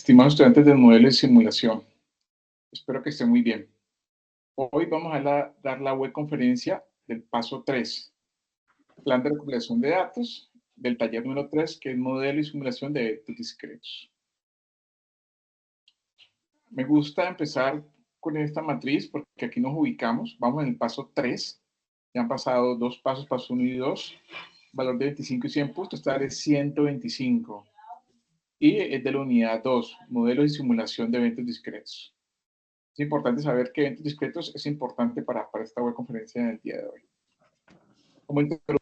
Estimados estudiantes del modelo de simulación, espero que estén muy bien. Hoy vamos a dar la web conferencia del paso 3, plan de recopilación de datos, del taller número 3, que es modelo y simulación de eventos discretos. Me gusta empezar con esta matriz porque aquí nos ubicamos. Vamos en el paso 3. Ya han pasado dos pasos, paso 1 y 2. Valor de 25 y 100 puntos, esta es 125. Y es de la unidad 2, modelos y simulación de eventos discretos. Es importante saber que eventos discretos es importante para esta web conferencia en el día de hoy. Como introducción,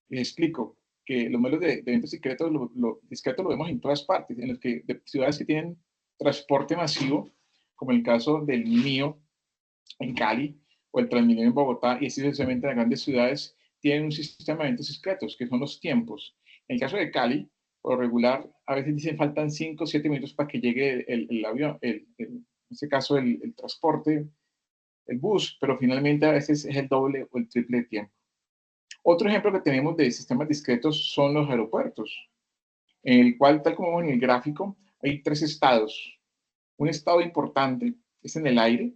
les explico que los modelos de eventos discretos lo vemos en todas partes, en los que de ciudades que tienen transporte masivo, como el caso del mío en Cali o el Transmilenio en Bogotá, y especialmente en las grandes ciudades, tienen un sistema de eventos discretos, que son los tiempos. En el caso de Cali, por lo regular, a veces dicen faltan 5 o 7 minutos para que llegue el avión, en este caso el transporte, el bus, pero finalmente a veces es el doble o el triple de tiempo. Otro ejemplo que tenemos de sistemas discretos son los aeropuertos, en el cual, tal como vemos en el gráfico, hay tres estados. Un estado importante es en el aire,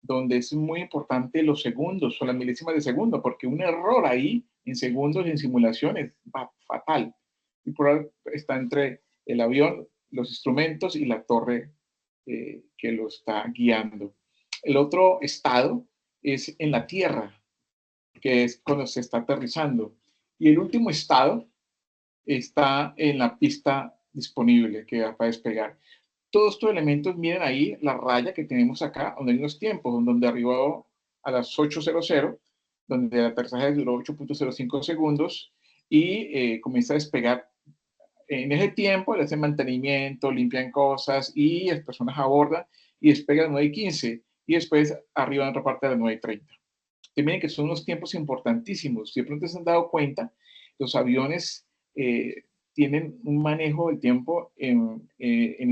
donde es muy importante los segundos o las milésimas de segundo, porque un error ahí en segundos en simulaciones va fatal. Y por ahí está entre el avión, los instrumentos y la torre que lo está guiando. El otro estado es en la tierra, que es cuando se está aterrizando. Y el último estado está en la pista disponible que va a despegar. Todos estos elementos, miren ahí la raya que tenemos acá, donde hay unos tiempos, donde arribó a las 8:00, donde el aterrizaje duró 8.05 segundos y comienza a despegar. En ese tiempo le hacen mantenimiento, limpian cosas y las personas abordan y despega a las 9:15 y después arriba en otra parte a las 9:30. Miren que son unos tiempos importantísimos. Si de pronto se han dado cuenta, los aviones tienen un manejo del tiempo en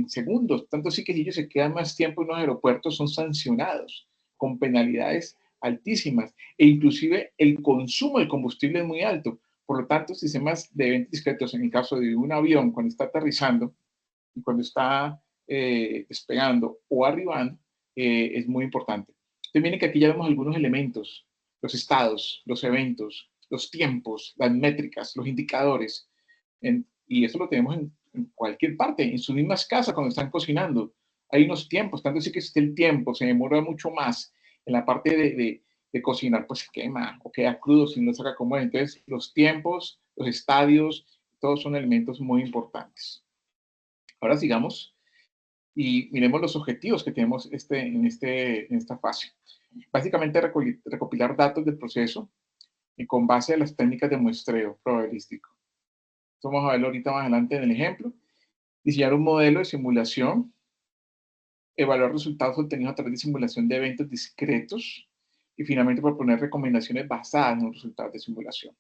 segundos. Tanto así que si ellos se quedan más tiempo en los aeropuertos, son sancionados con penalidades altísimas. E inclusive el consumo del combustible es muy alto. Por lo tanto, sistemas de eventos discretos, en el caso de un avión, cuando está aterrizando y cuando está despegando o arribando, es muy importante. Entonces, miren que aquí ya vemos algunos elementos, los estados, los eventos, los tiempos, las métricas, los indicadores, y eso lo tenemos en cualquier parte, en sus mismas casas cuando están cocinando. Hay unos tiempos, tanto así que si el tiempo se demora mucho más en la parte de cocinar, pues se quema o queda crudo si no saca como es. Entonces, los tiempos, los estadios, todos son elementos muy importantes. Ahora sigamos y miremos los objetivos que tenemos en esta fase. Básicamente recopilar datos del proceso y con base a las técnicas de muestreo probabilístico. Esto vamos a verlo ahorita más adelante en el ejemplo. Diseñar un modelo de simulación, evaluar resultados obtenidos a través de simulación de eventos discretos y finalmente proponer recomendaciones basadas en los resultados de simulación.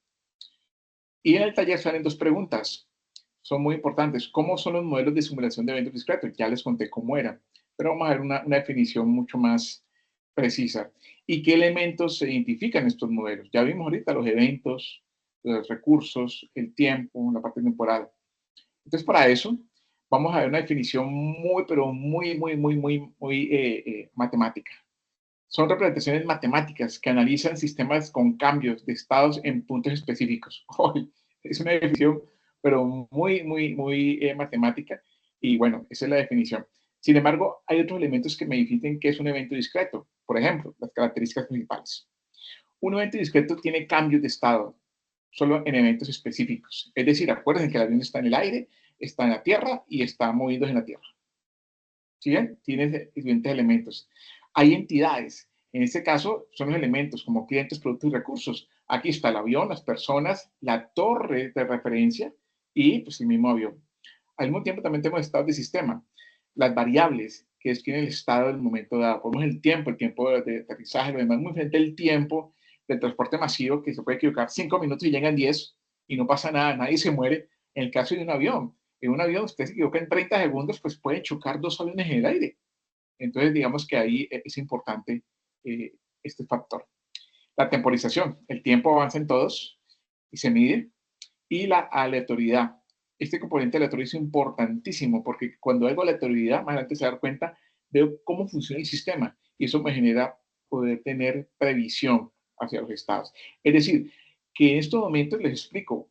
Y en el taller salen dos preguntas. Son muy importantes. ¿Cómo son los modelos de simulación de eventos discretos? Ya les conté cómo era, pero vamos a ver una definición mucho más precisa. ¿Y qué elementos se identifican en estos modelos? Ya vimos ahorita los eventos, los recursos, el tiempo, la parte temporal. Entonces, para eso, vamos a ver una definición muy, pero muy matemática. Son representaciones matemáticas que analizan sistemas con cambios de estados en puntos específicos. Es una definición, pero muy matemática. Y bueno, esa es la definición. Sin embargo, hay otros elementos que me definen qué es un evento discreto. Por ejemplo, las características principales. Un evento discreto tiene cambios de estado solo en eventos específicos. Es decir, acuérdense que el avión está en el aire, está en la tierra y está moviéndose en la tierra. ¿Sí ven? Tiene diferentes elementos. Hay entidades. En este caso, son los elementos como clientes, productos y recursos. Aquí está el avión, las personas, la torre de referencia y pues, el mismo avión. Al mismo tiempo, también tenemos estados de sistema. Las variables, que describen el estado del momento dado. Ponemos el tiempo de aterrizaje, lo demás, muy diferente el tiempo del transporte masivo, que se puede equivocar 5 minutos y llegan 10 y no pasa nada, nadie se muere. En el caso de un avión, en un avión usted se equivoca en 30 segundos, pues puede chocar dos aviones en el aire. Entonces, digamos que ahí es importante este factor. La temporización, el tiempo avanza en todos y se mide. Y la aleatoriedad, este componente aleatorio es importantísimo porque cuando hago aleatoriedad, más adelante se va a dar cuenta, veo cómo funciona el sistema y eso me genera poder tener previsión hacia los estados. Es decir, que en estos momentos les explico,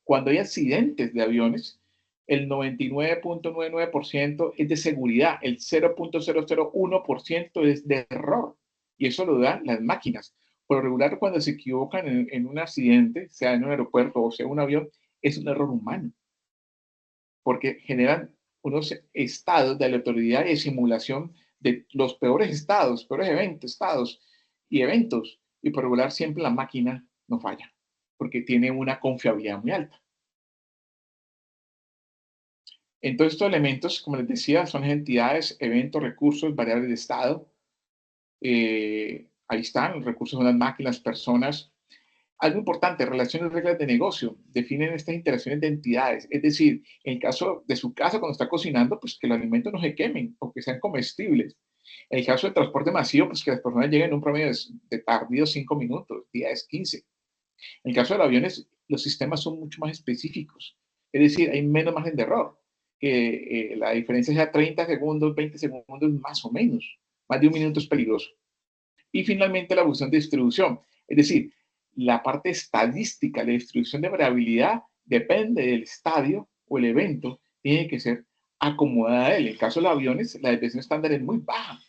cuando hay accidentes de aviones, el 99.99% es de seguridad, el 0.001% es de error. Y eso lo dan las máquinas. Por lo regular, cuando se equivocan en un accidente, sea en un aeropuerto o sea en un avión, es un error humano, porque generan unos estados de aleatoriedad y de simulación de los peores estados, peores eventos, estados y eventos. Y por regular, siempre la máquina no falla, porque tiene una confiabilidad muy alta. Entonces, estos elementos, como les decía, son entidades, eventos, recursos, variables de estado. Ahí están, los recursos son las máquinas, personas. Algo importante, relaciones, reglas de negocio. Definen estas interacciones de entidades. Es decir, en el caso de su casa, cuando está cocinando, pues que los alimentos no se quemen o que sean comestibles. En el caso del transporte masivo, pues que las personas lleguen en un promedio de tardío 5 minutos, 10, 15. En el caso de los aviones, los sistemas son mucho más específicos. Es decir, hay menos margen de error. Que la diferencia sea 30 segundos, 20 segundos, más o menos. Más de un minuto es peligroso. Y finalmente la función de distribución. Es decir, la parte estadística, la distribución de variabilidad, depende del estadio o el evento, tiene que ser acomodada a él. En el caso de los aviones, la desviación estándar es muy baja,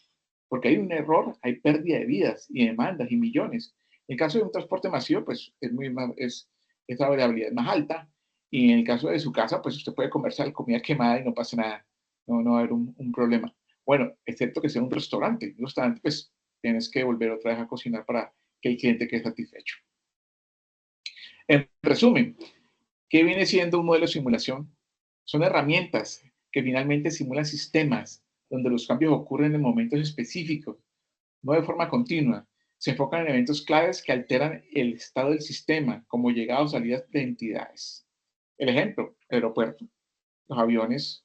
porque hay un error, hay pérdida de vidas y demandas y millones. En el caso de un transporte masivo, pues es muy más, esa variabilidad es más alta. Y en el caso de su casa, pues usted puede comerse comida quemada y no pasa nada. No, no va a haber un problema. Bueno, excepto que sea un restaurante. Un restaurante, pues tienes que volver otra vez a cocinar para que el cliente quede satisfecho. En resumen, ¿qué viene siendo un modelo de simulación? Son herramientas que finalmente simulan sistemas donde los cambios ocurren en momentos específicos, no de forma continua. Se enfocan en eventos claves que alteran el estado del sistema, como llegadas o salidas de entidades. El ejemplo, el aeropuerto, los aviones.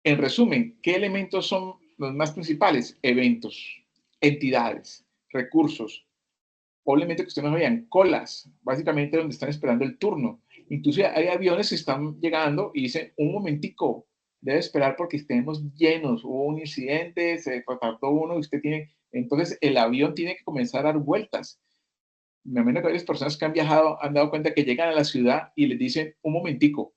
En resumen, ¿qué elementos son los más principales? Eventos, entidades, recursos, obviamente que ustedes no vean, colas, básicamente donde están esperando el turno. Incluso hay aviones que están llegando y dicen, un momentico, debe esperar porque estemos llenos, hubo un incidente, se trató uno y usted tiene, entonces el avión tiene que comenzar a dar vueltas. Me imagino que varias personas que han viajado han dado cuenta que llegan a la ciudad y les dicen, un momentico,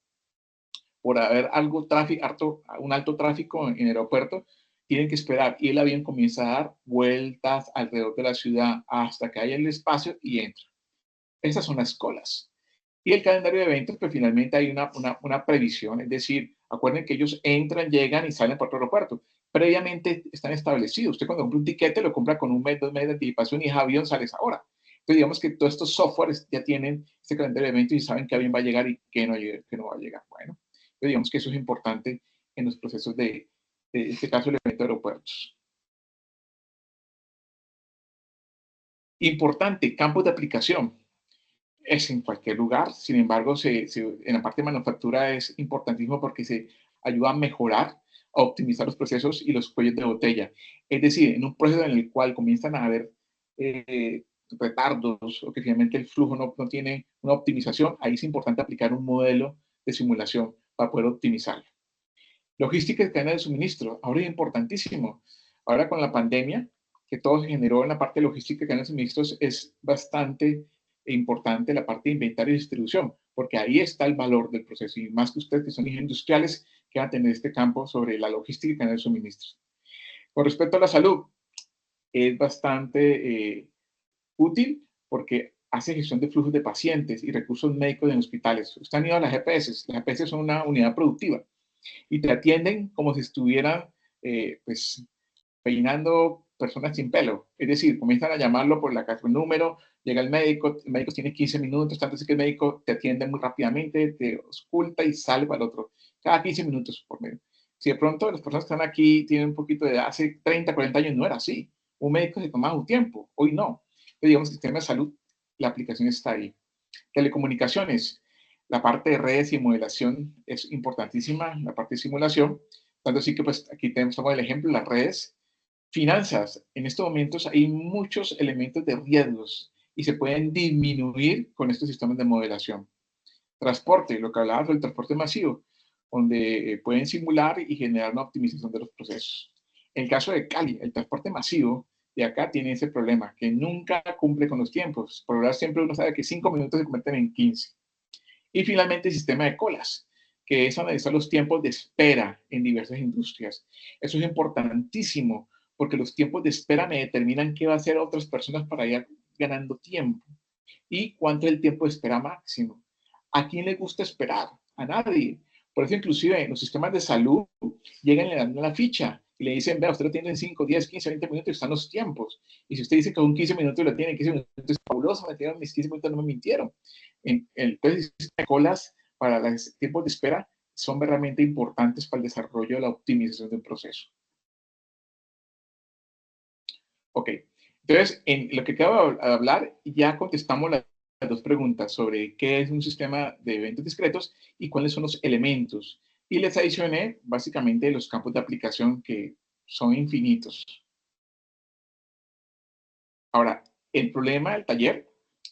por haber algo tráfico, un alto tráfico en el aeropuerto, tienen que esperar y el avión comienza a dar vueltas alrededor de la ciudad hasta que haya el espacio y entra. Esas son las colas. Y el calendario de eventos, pues finalmente hay una previsión, es decir, acuerden que ellos entran, llegan y salen por otro aeropuerto. Previamente están establecidos. Usted cuando compra un tiquete lo compra con un mes, 2 meses de anticipación y ese avión sale esa hora. Entonces digamos que todos estos softwares ya tienen este calendario de eventos y saben qué avión va a llegar y qué no va a llegar. Bueno, entonces digamos que eso es importante en los procesos de este caso, el evento de aeropuertos. Importante, campos de aplicación. Es en cualquier lugar, sin embargo, en la parte de manufactura es importantísimo porque se ayuda a mejorar, a optimizar los procesos y los cuellos de botella. Es decir, en un proceso en el cual comienzan a haber retardos o que finalmente el flujo no tiene una optimización, ahí es importante aplicar un modelo de simulación para poder optimizarlo. Logística y cadena de suministro, ahora es importantísimo. Ahora con la pandemia, que todo se generó en la parte de logística y cadena de suministros, es bastante importante la parte de inventario y distribución, porque ahí está el valor del proceso, y más que ustedes que son industriales, que van a tener este campo sobre la logística y cadena de suministros. Con respecto a la salud, es bastante útil porque hace gestión de flujos de pacientes y recursos médicos en hospitales. Ustedes han ido a las GPS. Las GPS son una unidad productiva y te atienden como si estuvieran, pues, peinando personas sin pelo. Es decir, comienzan a llamarlo por el número, llega el médico tiene 15 minutos, tanto así que el médico te atiende muy rápidamente, te oculta y sale para el otro. Cada 15 minutos por medio. Si de pronto las personas que están aquí tienen un poquito de edad, hace 30, 40 años no era así. Un médico se tomaba un tiempo, hoy no. Entonces, digamos que el sistema de salud, la aplicación está ahí. Telecomunicaciones, la parte de redes y modelación es importantísima, la parte de simulación. Tanto así que pues aquí tenemos el ejemplo, las redes. Finanzas, en estos momentos hay muchos elementos de riesgos y se pueden disminuir con estos sistemas de modelación. Transporte, lo que hablaba del transporte masivo, donde pueden simular y generar una optimización de los procesos. En el caso de Cali, el transporte masivo de acá tiene ese problema, que nunca cumple con los tiempos. Por ahora siempre uno sabe que 5 minutos se convierten en 15. Y finalmente el sistema de colas, que es analizar los tiempos de espera en diversas industrias. Eso es importantísimo, porque los tiempos de espera me determinan qué va a hacer otras personas para ir ganando tiempo. ¿Y cuánto es el tiempo de espera máximo? ¿A quién le gusta esperar? A nadie. Por eso inclusive en los sistemas de salud llegan y le dan la ficha y le dicen, vea, usted lo tiene en 5, 10, 15, 20 minutos y están los tiempos. Y si usted dice que son 15 minutos y lo tiene en 15 minutos, es fabuloso, me dieron mis 15 minutos, no me mintieron. Entonces, las colas para los tiempos de espera son realmente importantes para el desarrollo de la optimización del proceso. Ok, entonces, en lo que acabo de hablar, ya contestamos las dos preguntas sobre qué es un sistema de eventos discretos y cuáles son los elementos. Y les adicioné básicamente los campos de aplicación que son infinitos. Ahora, el problema del taller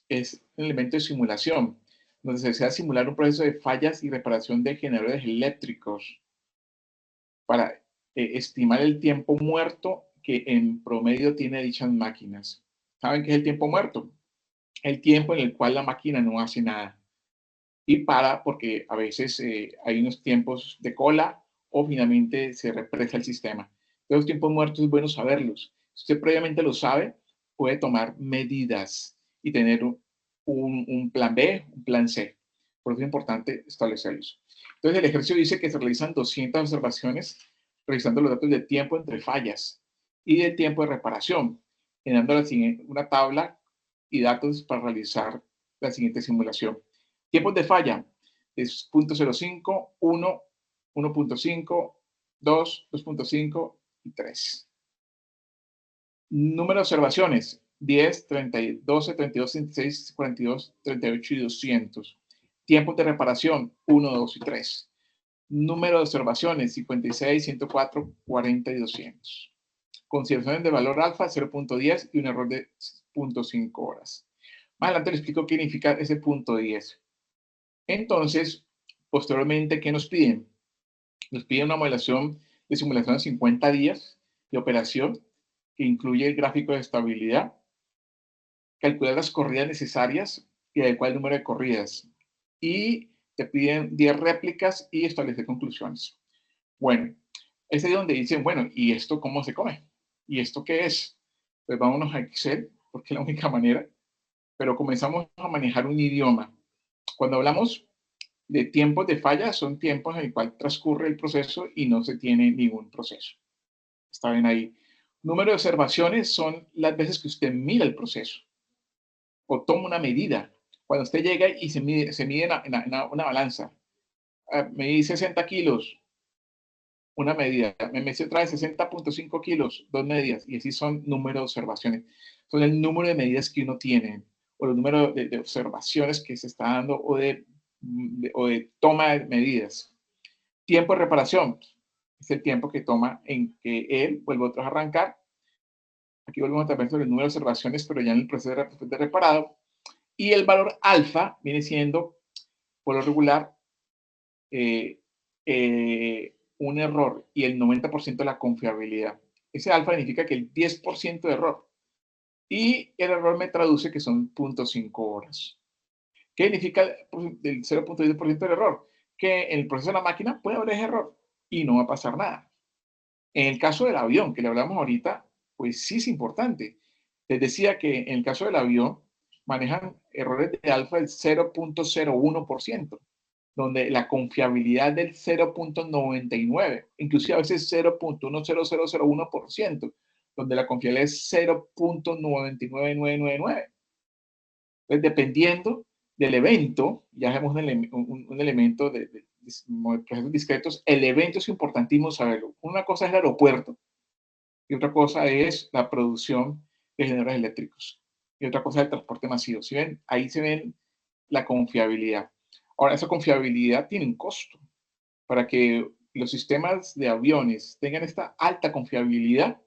es el elemento de simulación, donde se desea simular un proceso de fallas y reparación de generadores eléctricos para estimar el tiempo muerto que en promedio tiene dichas máquinas. ¿Saben qué es el tiempo muerto? El tiempo en el cual la máquina no hace nada y para porque a veces hay unos tiempos de cola o finalmente se represa el sistema. Los tiempos muertos es bueno saberlos. Si usted previamente lo sabe, puede tomar medidas y tener un plan B, un plan C. Por eso es importante establecerlos. Entonces, el ejercicio dice que se realizan 200 observaciones revisando los datos de tiempo entre fallas y de tiempo de reparación, generando una tabla y datos para realizar la siguiente simulación. Tiempos de falla es 0.05, 1, 1.5, 2, 2.5 y 3. Número de observaciones, 10, 30, 12, 32, 36, 42, 38 y 200. Tiempos de reparación, 1, 2 y 3. Número de observaciones, 56, 104, 40 y 200. Consideraciones de valor alfa, 0.10 y un error de 0.5 horas. Más adelante les explico qué significa ese punto 10. Entonces, posteriormente, ¿qué nos piden? Nos piden una modelación de simulación de 50 días de operación que incluye el gráfico de estabilidad, calcular las corridas necesarias y adecuar el número de corridas. Y te piden 10 réplicas y establecer conclusiones. Bueno, es ahí donde dicen, bueno, ¿y esto cómo se come? ¿Y esto qué es? Pues vámonos a Excel, porque es la única manera, pero comenzamos a manejar un idioma. Cuando hablamos de tiempos de falla, son tiempos en el cual transcurre el proceso y no se tiene ningún proceso. Está bien ahí. Número de observaciones son las veces que usted mira el proceso o toma una medida. Cuando usted llega y se mide en una balanza, me di 60 kilos, una medida, me medí otra vez 60.5 kilos, dos medidas, y así son número de observaciones. Son el número de medidas que uno tiene, o el número de observaciones que se está dando, o de toma de medidas. Tiempo de reparación es el tiempo que toma en que él vuelve otra vez a arrancar. Aquí volvemos a ver sobre el número de observaciones, pero ya en el proceso de reparado. Y el valor alfa viene siendo, por lo regular, eh, un error y el 90% de la confiabilidad. Ese alfa significa que el 10% de error. Y el error me traduce que son 0.5 horas. ¿Qué significa el 0.10% del error? Que en el proceso de la máquina puede haber ese error y no va a pasar nada. En el caso del avión, que le hablamos ahorita, pues sí es importante. Les decía que en el caso del avión manejan errores de alfa del 0.01%, donde la confiabilidad del 0.99, inclusive a veces 0.10001%, donde la confiabilidad es 0.99999. Entonces, dependiendo del evento, ya vemos un elemento de procesos discretos, el evento es importantísimo saberlo. Una cosa es el aeropuerto y otra cosa es la producción de generadores eléctricos y otra cosa es el transporte masivo. ¿Sí ven? Ahí se ven la confiabilidad. Ahora, esa confiabilidad tiene un costo. Para que los sistemas de aviones tengan esta alta confiabilidad,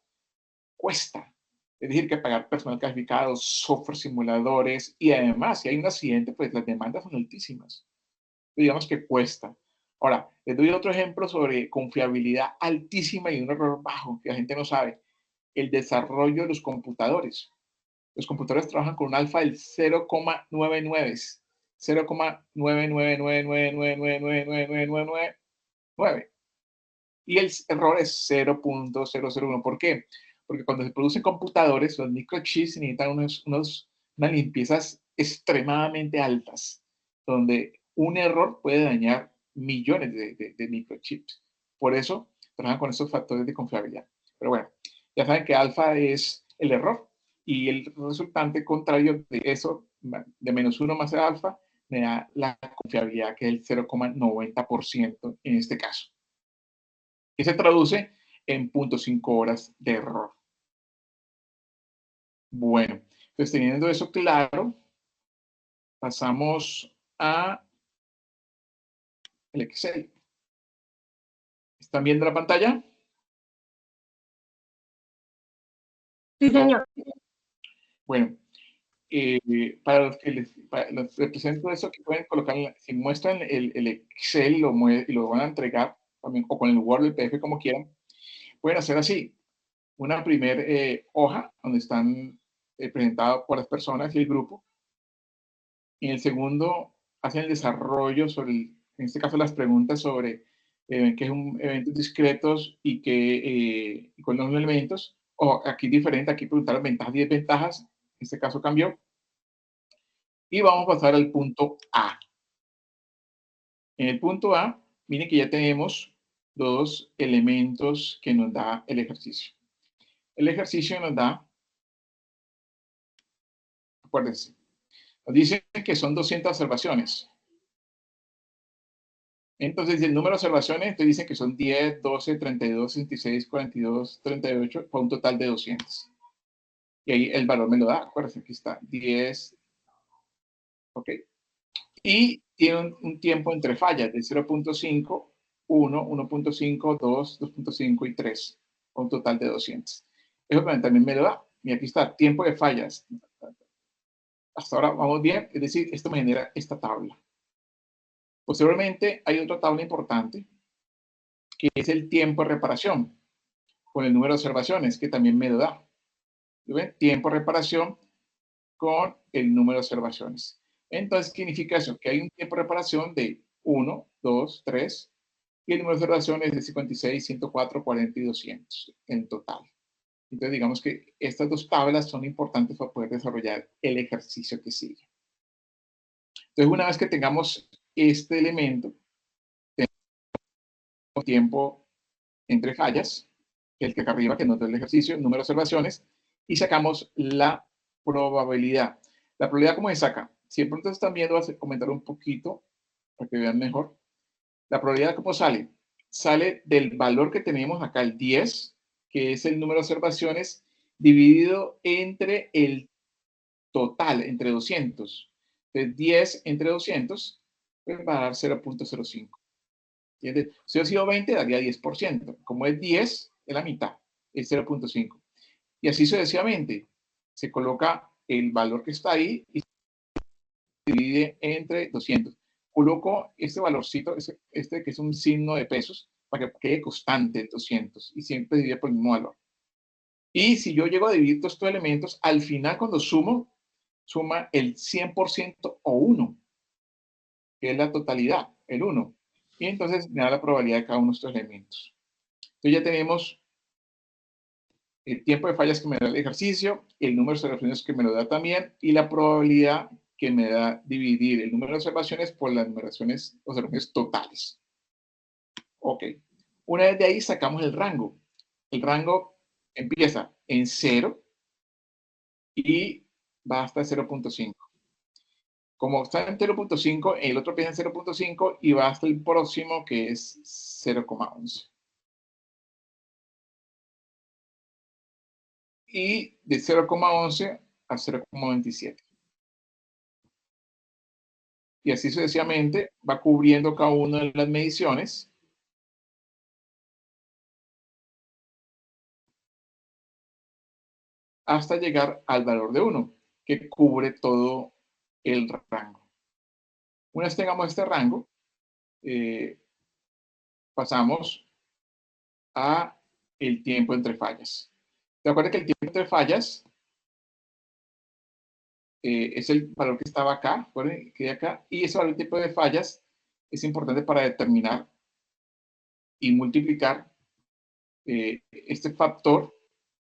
cuesta. Es decir, que pagar personal calificado, software simuladores y además, si hay un accidente, pues las demandas son altísimas. digamos que cuesta. Ahora, les doy otro ejemplo sobre confiabilidad altísima y un error bajo que la gente no sabe. El desarrollo de los computadores. Los computadores trabajan con un alfa del 0,99. 0,99999999999. Y el error es 0.001. ¿Por qué? Porque cuando se producen computadores, los microchips necesitan unas limpiezas extremadamente altas, donde un error puede dañar millones de microchips. Por eso trabajan con esos factores de confiabilidad. Pero bueno, ya saben que alfa es el error y el resultante contrario de eso, de -1 más el alfa, me da la confiabilidad que es el 0,90% en este caso, que se traduce en 0.5 horas de error. Bueno, pues teniendo eso claro, pasamos a el Excel. ¿Están viendo la pantalla? Sí, señor. Bueno, para los que les presento eso, que pueden colocar, si muestran el Excel y lo van a entregar, también, o con el Word o el PDF como quieran, pueden hacer así. Una primera hoja donde están presentadas por las personas y el grupo. En el segundo, hacen el desarrollo sobre, en este caso, las preguntas sobre qué es un eventos discretos y cuáles son los elementos. O aquí diferente, aquí preguntaron ventajas y desventajas. En este caso cambió. Y vamos a pasar al punto A. En el punto A, miren que ya tenemos dos elementos que nos da el ejercicio. El ejercicio nos da, acuérdense, nos dice que son 200 observaciones. Entonces, el número de observaciones, entonces dicen que son 10, 12, 32, 66, 42, 38, para un total de 200. Y ahí el valor me lo da, acuérdense, aquí está, 10, ¿ok? Y tiene un tiempo entre fallas de 0.5, 1, 1.5, 2, 2.5 y 3, un total de 200. Eso también me lo da. Y aquí está, tiempo de fallas. Hasta ahora vamos bien, es decir, esto me genera esta tabla. Posteriormente hay otra tabla importante, que es el tiempo de reparación, con el número de observaciones, que también me lo da. ¿Ven? Tiempo de reparación con el número de observaciones. Entonces, ¿qué significa eso? Que hay un tiempo de reparación de 1, 2, 3, y el número de observaciones es de 56, 104, 40 y 200 en total. Entonces, digamos que estas dos tablas son importantes para poder desarrollar el ejercicio que sigue. Entonces, una vez que tengamos este elemento, tenemos tiempo entre fallas, el que acá arriba, que nos da el ejercicio, el número de observaciones, y sacamos la probabilidad. La probabilidad, ¿cómo se saca? Si de pronto están viendo, voy a comentar un poquito para que vean mejor. La probabilidad, ¿cómo sale? Sale del valor que tenemos acá, el 10, que es el número de observaciones, dividido entre el total, entre 200. Entonces, 10 entre 200, pues va a dar 0.05. Si hubiera sido 20, daría 10%. Como es 10, es la mitad, es 0.5. Y así sucesivamente. Se coloca el valor que está ahí y se divide entre 200. Coloco este valorcito, este que es un signo de pesos, para que quede constante el 200 y siempre divide por el mismo valor. Y si yo llego a dividir todos estos elementos, al final cuando sumo, suma el 100% o 1, que es la totalidad, el 1. Y entonces me da la probabilidad de cada uno de estos elementos. Entonces ya tenemos el tiempo de fallas que me da el ejercicio, el número de observaciones que me lo da también y la probabilidad que me da dividir el número de observaciones por las observaciones totales. Ok. Una vez de ahí sacamos el rango. El rango empieza en 0 y va hasta 0.5. Como está en 0.5, el otro empieza en 0.5 y va hasta el próximo que es 0,11. Y de 0,11 a 0,27. Y así sucesivamente va cubriendo cada una de las mediciones hasta llegar al valor de 1, que cubre todo el rango. Una vez tengamos este rango, pasamos a el tiempo entre fallas. Recuerda que el tiempo entre fallas es el valor que estaba acá, que acá, y ese valor de tiempo de fallas es importante para determinar y multiplicar este factor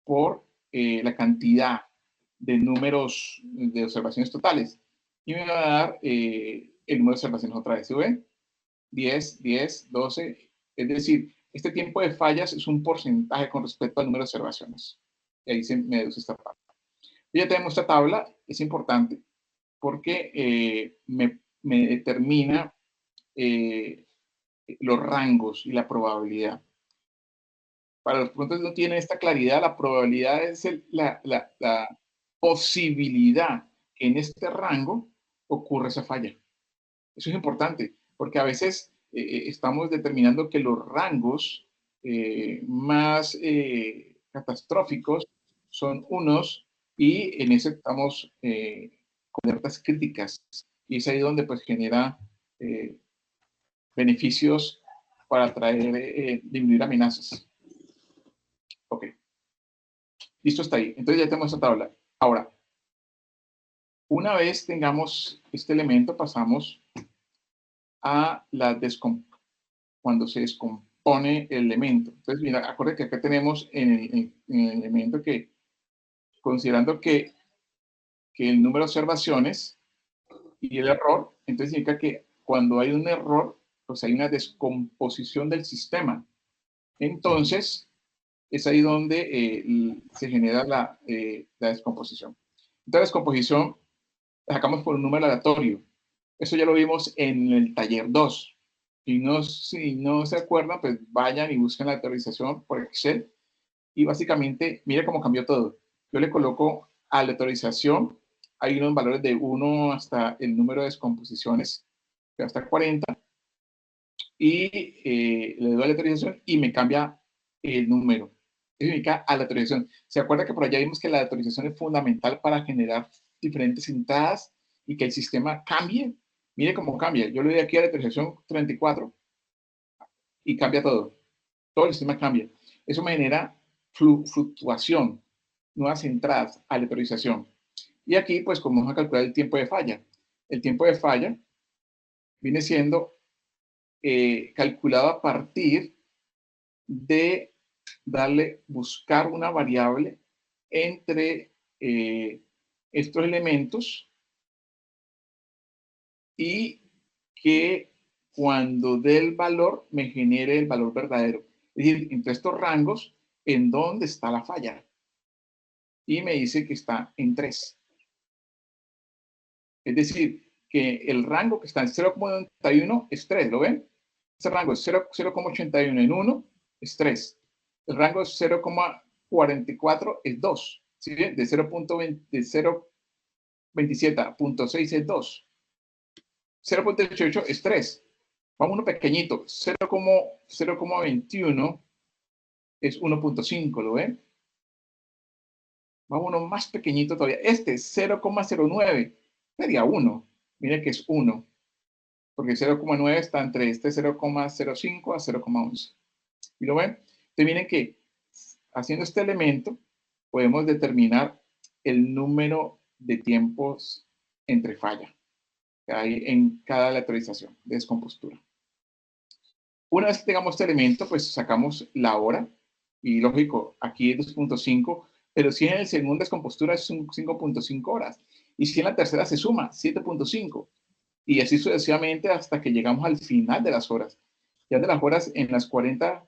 por la cantidad de números de observaciones totales. Y me va a dar el número de observaciones otra vez. ¿Se ve? 10, 10, 12. Es decir, este tiempo de fallas es un porcentaje con respecto al número de observaciones. Y ahí se me deduce esta parte. Ya tenemos esta tabla, es importante porque me determina los rangos y la probabilidad. Para los puntos que no tienen esta claridad, la probabilidad es la posibilidad que en este rango ocurra esa falla. Eso es importante, porque a veces estamos determinando que los rangos más catastróficos son unos y en ese estamos con alertas críticas. Y es ahí donde pues genera beneficios para disminuir amenazas. Ok. Listo, está ahí. Entonces ya tenemos esta tabla. Ahora, una vez tengamos este elemento, pasamos a la cuando se descompone el elemento. Entonces, mira, acuérdense que acá tenemos en el elemento que, considerando que el número de observaciones y el error, entonces significa que cuando hay un error, pues hay una descomposición del sistema. Entonces, es ahí donde se genera la descomposición. Entonces, la descomposición la sacamos por un número aleatorio. Eso ya lo vimos en el taller 2. Si no se acuerdan, pues vayan y busquen la autorización por Excel. Y básicamente, mire cómo cambió todo. Yo le coloco aleatorización. Hay unos valores de 1 hasta el número de descomposiciones, hasta 40. Y le doy aleatorización y me cambia el número. Eso significa aleatorización. ¿Se acuerda que por allá vimos que la aleatorización es fundamental para generar diferentes entradas y que el sistema cambie? Mire cómo cambia. Yo le doy aquí a aleatorización 34 y cambia todo. Todo el sistema cambia. Eso me genera fluctuación, nuevas entradas, aleatorización. Y aquí, pues, como vamos a calcular el tiempo de falla. El tiempo de falla viene siendo calculado a partir de buscar una variable entre estos elementos y que cuando dé el valor me genere el valor verdadero. Es decir, entre estos rangos, ¿en dónde está la falla? Y me dice que está en 3. Es decir, que el rango que está en 0,91 es 3, ¿lo ven? Ese rango es 0,81 en 1 es 3. El rango es 0,44 es 2. ¿Sí ven? De 0,27 a 0,6 es 2. 0,18 es 3. Vamos uno pequeñito. 0,21 es 1,5, ¿lo ven? Vamos uno más pequeñito todavía. Este 0,09 sería 1. Mire que es 1. Porque 0,9 está entre este 0,05 a 0,11. ¿Y lo ven? Entonces miren que haciendo este elemento podemos determinar el número de tiempos entre falla que hay en cada aleatorización de descompostura. Una vez que tengamos este elemento, pues sacamos la hora y lógico, aquí es 2,5, pero si en el segundo descompostura es 5,5 horas y si en la tercera se suma 7,5 y así sucesivamente hasta que llegamos al final de las horas. Ya de las horas en las 40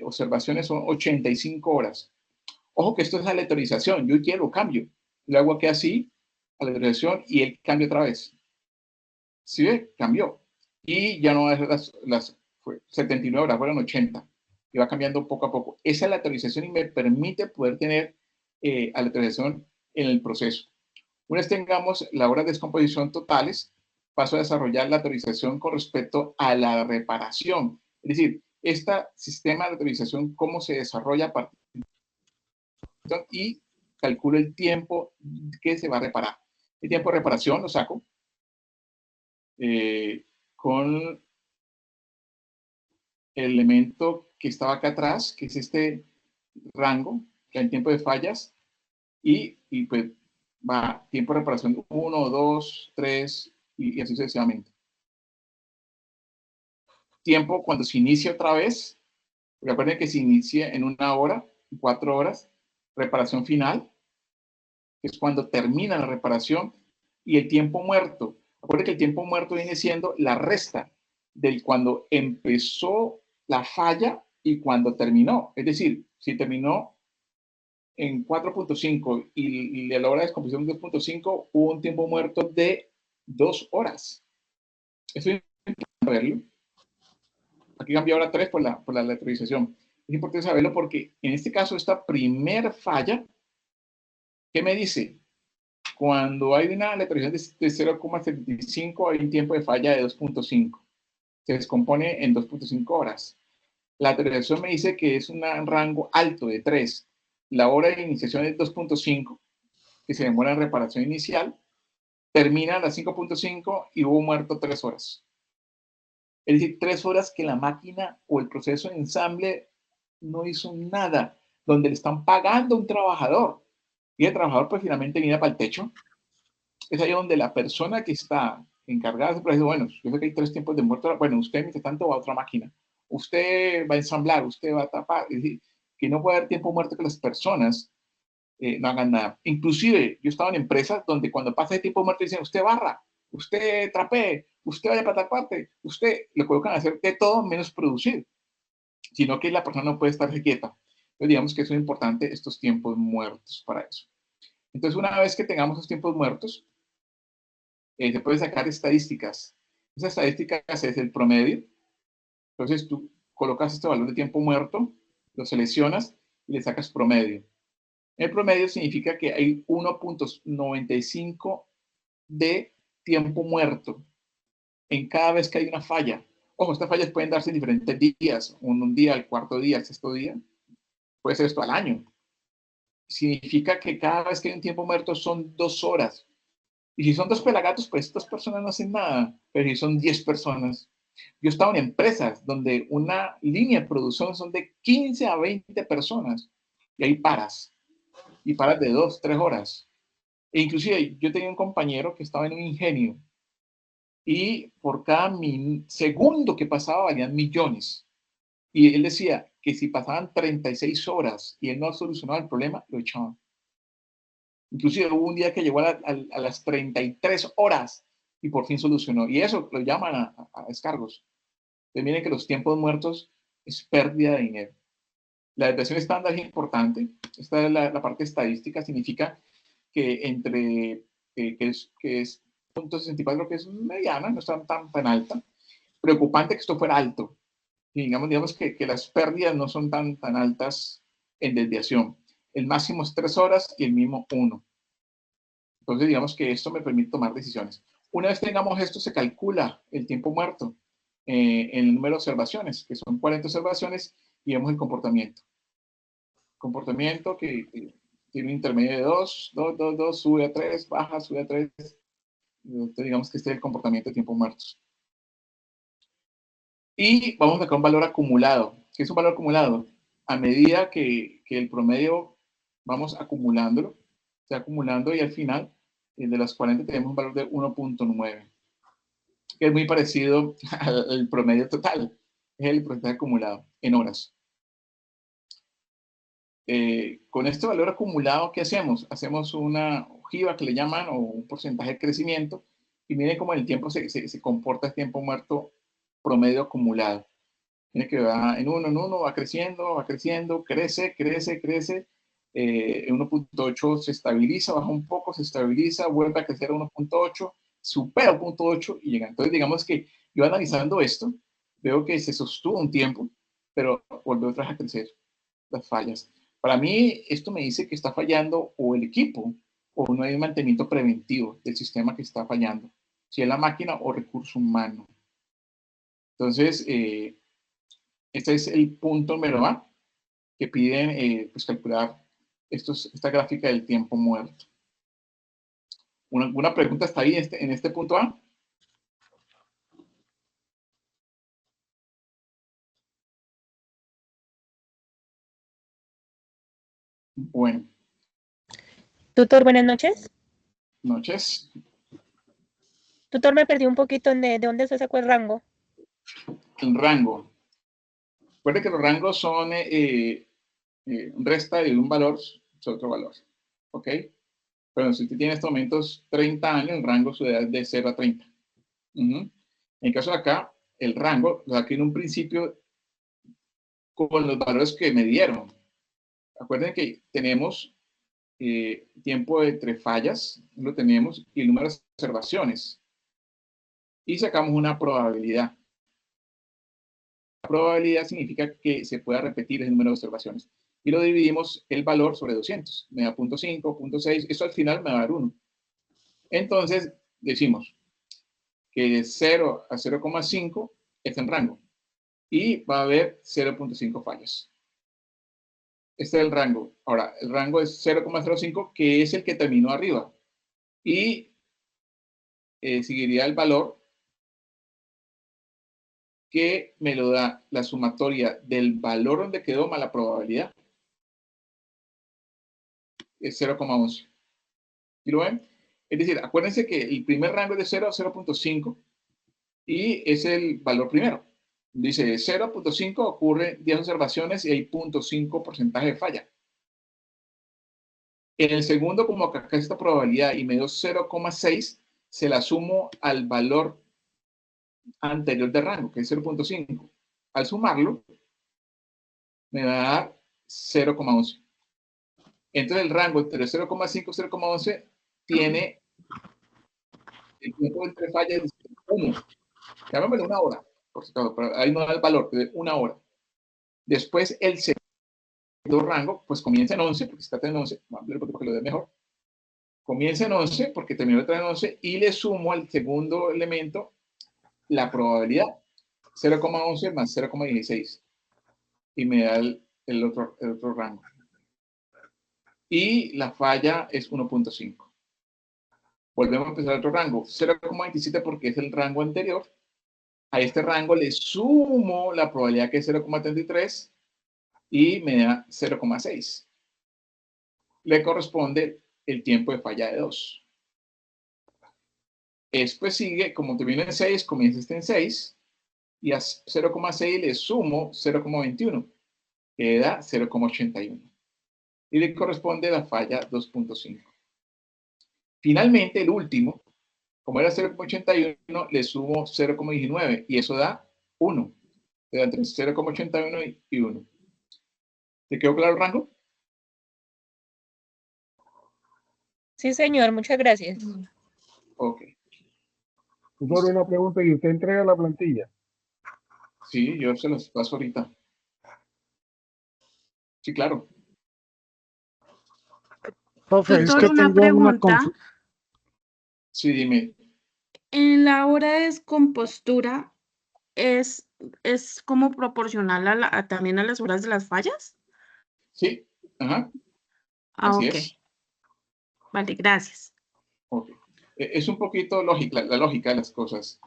observaciones son 85 horas. Ojo que esto es aleatorización, yo quiero cambio. Le hago aquí así, aleatorización y él cambia otra vez. ¿Sí ve? Cambió. Y ya no es las 79 horas, fueron 80. Y va cambiando poco a poco. Esa es la aleatorización y me permite poder tener aleatorización en el proceso. Una vez tengamos las horas de descomposición totales, paso a desarrollar la autorización con respecto a la reparación. Es decir, este sistema de autorización, cómo se desarrolla a partir de y calculo el tiempo que se va a reparar. El tiempo de reparación lo saco con el elemento que estaba acá atrás, que es este rango, que hay tiempo de fallas, y pues va tiempo de reparación 1, 2, 3 y así sucesivamente. Tiempo cuando se inicia otra vez, recuerden que se inicia en 1 hora, 4 horas, reparación final, que es cuando termina la reparación, y el tiempo muerto. Recuerden que el tiempo muerto viene siendo la resta del cuando empezó la falla y cuando terminó. Es decir, si terminó en 4.5 y a la hora de descomposición 2.5, hubo un tiempo muerto de 2 horas. Esto es importante verlo. Aquí cambió ahora 3 por la electroización. Es importante saberlo porque en este caso, esta primer falla, ¿qué me dice? Cuando hay una electroización de 0,75, hay un tiempo de falla de 2.5. Se descompone en 2.5 horas. La electroización me dice que es un rango alto de 3. La hora de iniciación es 2.5, que se demora en reparación inicial. Termina a las 5.5 y hubo muerto 3 horas. Es decir, 3 horas que la máquina o el proceso de ensamble no hizo nada, donde le están pagando a un trabajador y el trabajador pues finalmente viene para el techo. Es ahí donde la persona que está encargada de ese proceso, bueno, yo sé que hay 3 tiempos de muerto, bueno, usted mientras tanto va a otra máquina, usted va a ensamblar, usted va a tapar, es decir, que no puede haber tiempo muerto que las personas no hagan nada. Inclusive, yo estaba en empresas donde cuando pasa el tiempo muerto dicen, usted barra, usted trapee, usted vaya para tal parte, usted lo colocan a hacer de todo menos producir, sino que la persona no puede estarse quieta. Entonces, digamos que son importantes estos tiempos muertos para eso. Entonces, una vez que tengamos esos tiempos muertos, se puede sacar estadísticas. Esas estadísticas es el promedio. Entonces, tú colocas este valor de tiempo muerto, lo seleccionas y le sacas promedio. El promedio significa que hay 1.95 de tiempo muerto en cada vez que hay una falla. Ojo, estas fallas pueden darse en diferentes días, un día, el cuarto día, el sexto día, puede ser esto al año. Significa que cada vez que hay un tiempo muerto son 2 horas. Y si son 2 pelagatos, pues 2 personas no hacen nada, pero si son 10 personas. Yo he estado en empresas donde una línea de producción son de 15 a 20 personas y ahí paras, y paras de 2, 3 horas. E inclusive yo tenía un compañero que estaba en un ingenio y por cada segundo que pasaba valían millones. Y él decía que si pasaban 36 horas y él no solucionaba el problema, lo echaban. Inclusive hubo un día que llegó a las 33 horas y por fin solucionó. Y eso lo llaman a descargos. Entonces miren que los tiempos muertos es pérdida de dinero. La desviación estándar es importante. Esta es la parte estadística. Significa que entre, que es 0.64, que es mediana, no está tan alta. Preocupante que esto fuera alto. Y digamos que las pérdidas no son tan altas en desviación. El máximo es 3 horas y el mínimo 1. Entonces, digamos que esto me permite tomar decisiones. Una vez tengamos esto, se calcula el tiempo muerto en el número de observaciones, que son 40 observaciones, y vemos el comportamiento. Comportamiento que tiene un intermedio de 2, 2, 2, 2, sube a 3, baja, sube a 3. Entonces, digamos que este es el comportamiento de tiempos muertos. Y vamos a sacar un valor acumulado. ¿Qué es un valor acumulado? A medida que el promedio vamos acumulándolo, se va acumulando y al final de las 40 tenemos un valor de 1.9, que es muy parecido al promedio total. Es el porcentaje acumulado en horas. Con este valor acumulado, ¿qué hacemos? Hacemos una ojiva que le llaman, o un porcentaje de crecimiento, y miren cómo el tiempo se comporta el tiempo muerto promedio acumulado. Tiene que va en uno, va creciendo, crece, crece, crece. En 1.8 se estabiliza, baja un poco, se estabiliza, vuelve a crecer a 1.8, supera 1.8 y llega. Entonces, digamos que yo analizando esto, veo que se sostuvo un tiempo, pero volvió otra vez a crecer las fallas. Para mí, esto me dice que está fallando o el equipo o no hay un mantenimiento preventivo del sistema que está fallando, si es la máquina o recurso humano. Entonces, este es el punto número A, que piden pues calcular esta gráfica del tiempo muerto. ¿Una pregunta está ahí en este punto A? Bueno, Tutor, buenas noches. noches. Tutor, me perdí un poquito de dónde se sacó el rango. El rango. Recuerde que los rangos son resta de un valor sobre otro valor. ¿Ok? Pero si usted tiene en estos momentos 30 años, el rango su edad es de 0 a 30. En el caso de acá, el rango, o sea, aquí en un principio, con los valores que me dieron. Acuérdense que tenemos tiempo entre fallas, lo tenemos, y el número de observaciones. Y sacamos una probabilidad. La probabilidad significa que se pueda repetir el número de observaciones. Y lo dividimos el valor sobre 200. Me da 0.5, 0.6. Eso al final me va a dar 1. Entonces, decimos que de 0 a 0,5 está en rango. Y va a haber 0.5 fallas. Este es el rango. Ahora, el rango es 0,05, que es el que terminó arriba. Y seguiría el valor que me lo da la sumatoria del valor donde quedó más la probabilidad. Es 0,11. ¿Y lo ven? Es decir, acuérdense que el primer rango es de 0 a 0.5 y es el valor primero. Dice 0.5 ocurre 10 observaciones y hay 0.5% de falla. En el segundo, como acá está esta probabilidad y me dio 0,6, se la sumo al valor anterior de rango, que es 0.5. Al sumarlo, me va a dar 0,11. Entonces el rango entre 0,5 y 0,11 tiene el tiempo entre fallas de 1. Llamémosle una hora, por si acaso, pero ahí no da el valor, de una hora. Después el segundo rango, pues comienza en 11, porque está en 11, porque lo dé mejor. Comienza en 11, porque terminó en 11, y le sumo al segundo elemento la probabilidad, 0,11 más 0,16, y me da el otro rango. Y la falla es 1.5. Volvemos a empezar otro rango, 0,27 porque es el rango anterior. A este rango le sumo la probabilidad que es 0,33 y me da 0,6. Le corresponde el tiempo de falla de 2. Después sigue, como termina en 6, comienza este en 6 y a 0,6 le sumo 0,21, que da 0,81. Y le corresponde la falla 2.5. Finalmente, el último, como era 0,81, le sumo 0,19 y eso da 1. Da entre 0,81 y 1. ¿Te quedó claro el rango? Sí, señor, muchas gracias. Ok. Solo una pregunta, ¿y usted entrega la plantilla? Sí, yo se los paso ahorita. Sí, claro. Profe, es Doctor, que una tengo una pregunta. Sí, dime. En la hora de descompostura, ¿es como proporcional también a las horas de las fallas? Sí, ajá, Ah, así ok. es. Vale, gracias. Okay. Es un poquito lógica, la lógica de las cosas.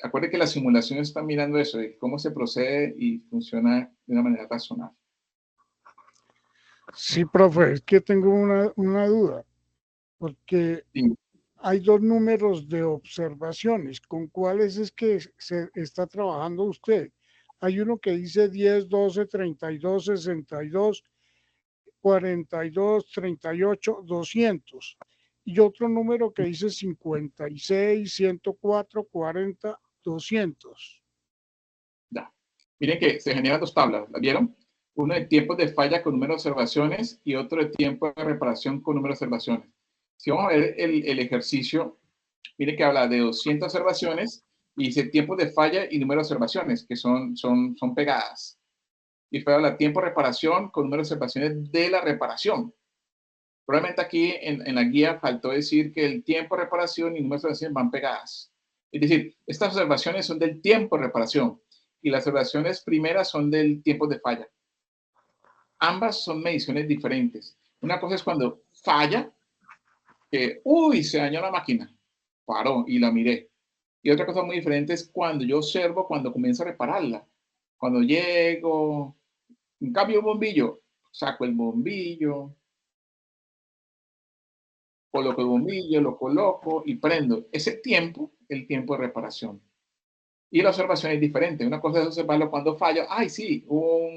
Acuerde que las simulaciones están mirando eso, de cómo se procede y funciona de una manera razonable. Sí, profe, es que tengo una duda, porque Sí. hay dos números de observaciones. ¿Con cuáles es que se está trabajando usted? Hay uno que dice 10, 12, 32, 62, 42, 38, 200. Y otro número que dice 56, 104, 40, 200. Ya. Miren que se generan dos tablas, ¿la vieron? Uno de tiempos de falla con número de observaciones y otro de tiempo de reparación con número de observaciones. Si vamos a ver el ejercicio, miren que habla de 200 observaciones y dice tiempo de falla y número de observaciones, que son pegadas. Y después habla tiempo de reparación con número de observaciones de la reparación. Probablemente aquí en la guía faltó decir que el tiempo de reparación y número de observaciones van pegadas. Es decir, estas observaciones son del tiempo de reparación y las observaciones primeras son del tiempo de falla. Ambas son mediciones diferentes. Una cosa es cuando falla, que, uy, se dañó la máquina, paró y la miré. Y otra cosa muy diferente es cuando yo observo, cuando comienzo a repararla. Cuando llego, un cambio de bombillo, saco el bombillo, coloco el bombillo, lo coloco y prendo. Ese tiempo, el tiempo de reparación. Y la observación es diferente. Una cosa es observarlo cuando falla. Ay, sí, hubo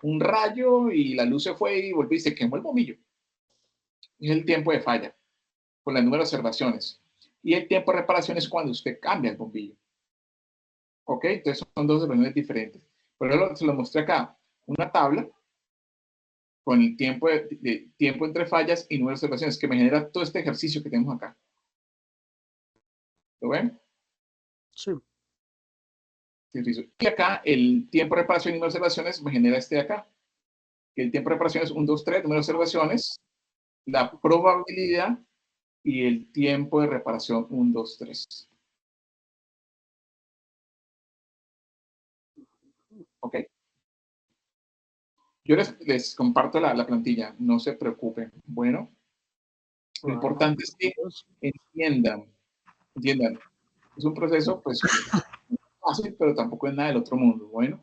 un rayo y la luz se fue y volvió y se quemó el bombillo. Es el tiempo de falla, con el número de observaciones. Y el tiempo de reparación es cuando usted cambia el bombillo. ¿Ok? Entonces son dos observaciones diferentes. Pero se lo mostré acá. Una tabla con el tiempo, tiempo entre fallas y número de observaciones, que me genera todo este ejercicio que tenemos acá. ¿Lo ven? Sí. Y acá el tiempo de reparación y número de observaciones me genera este de acá. Que el tiempo de reparación es 1, 2, 3, número de observaciones, la probabilidad y el tiempo de reparación 1, 2, 3. ¿Ok? Yo les comparto la plantilla, no se preocupen. Bueno, lo importante es que entiendan. Es un proceso, pues, fácil, pero tampoco es nada del otro mundo. Bueno,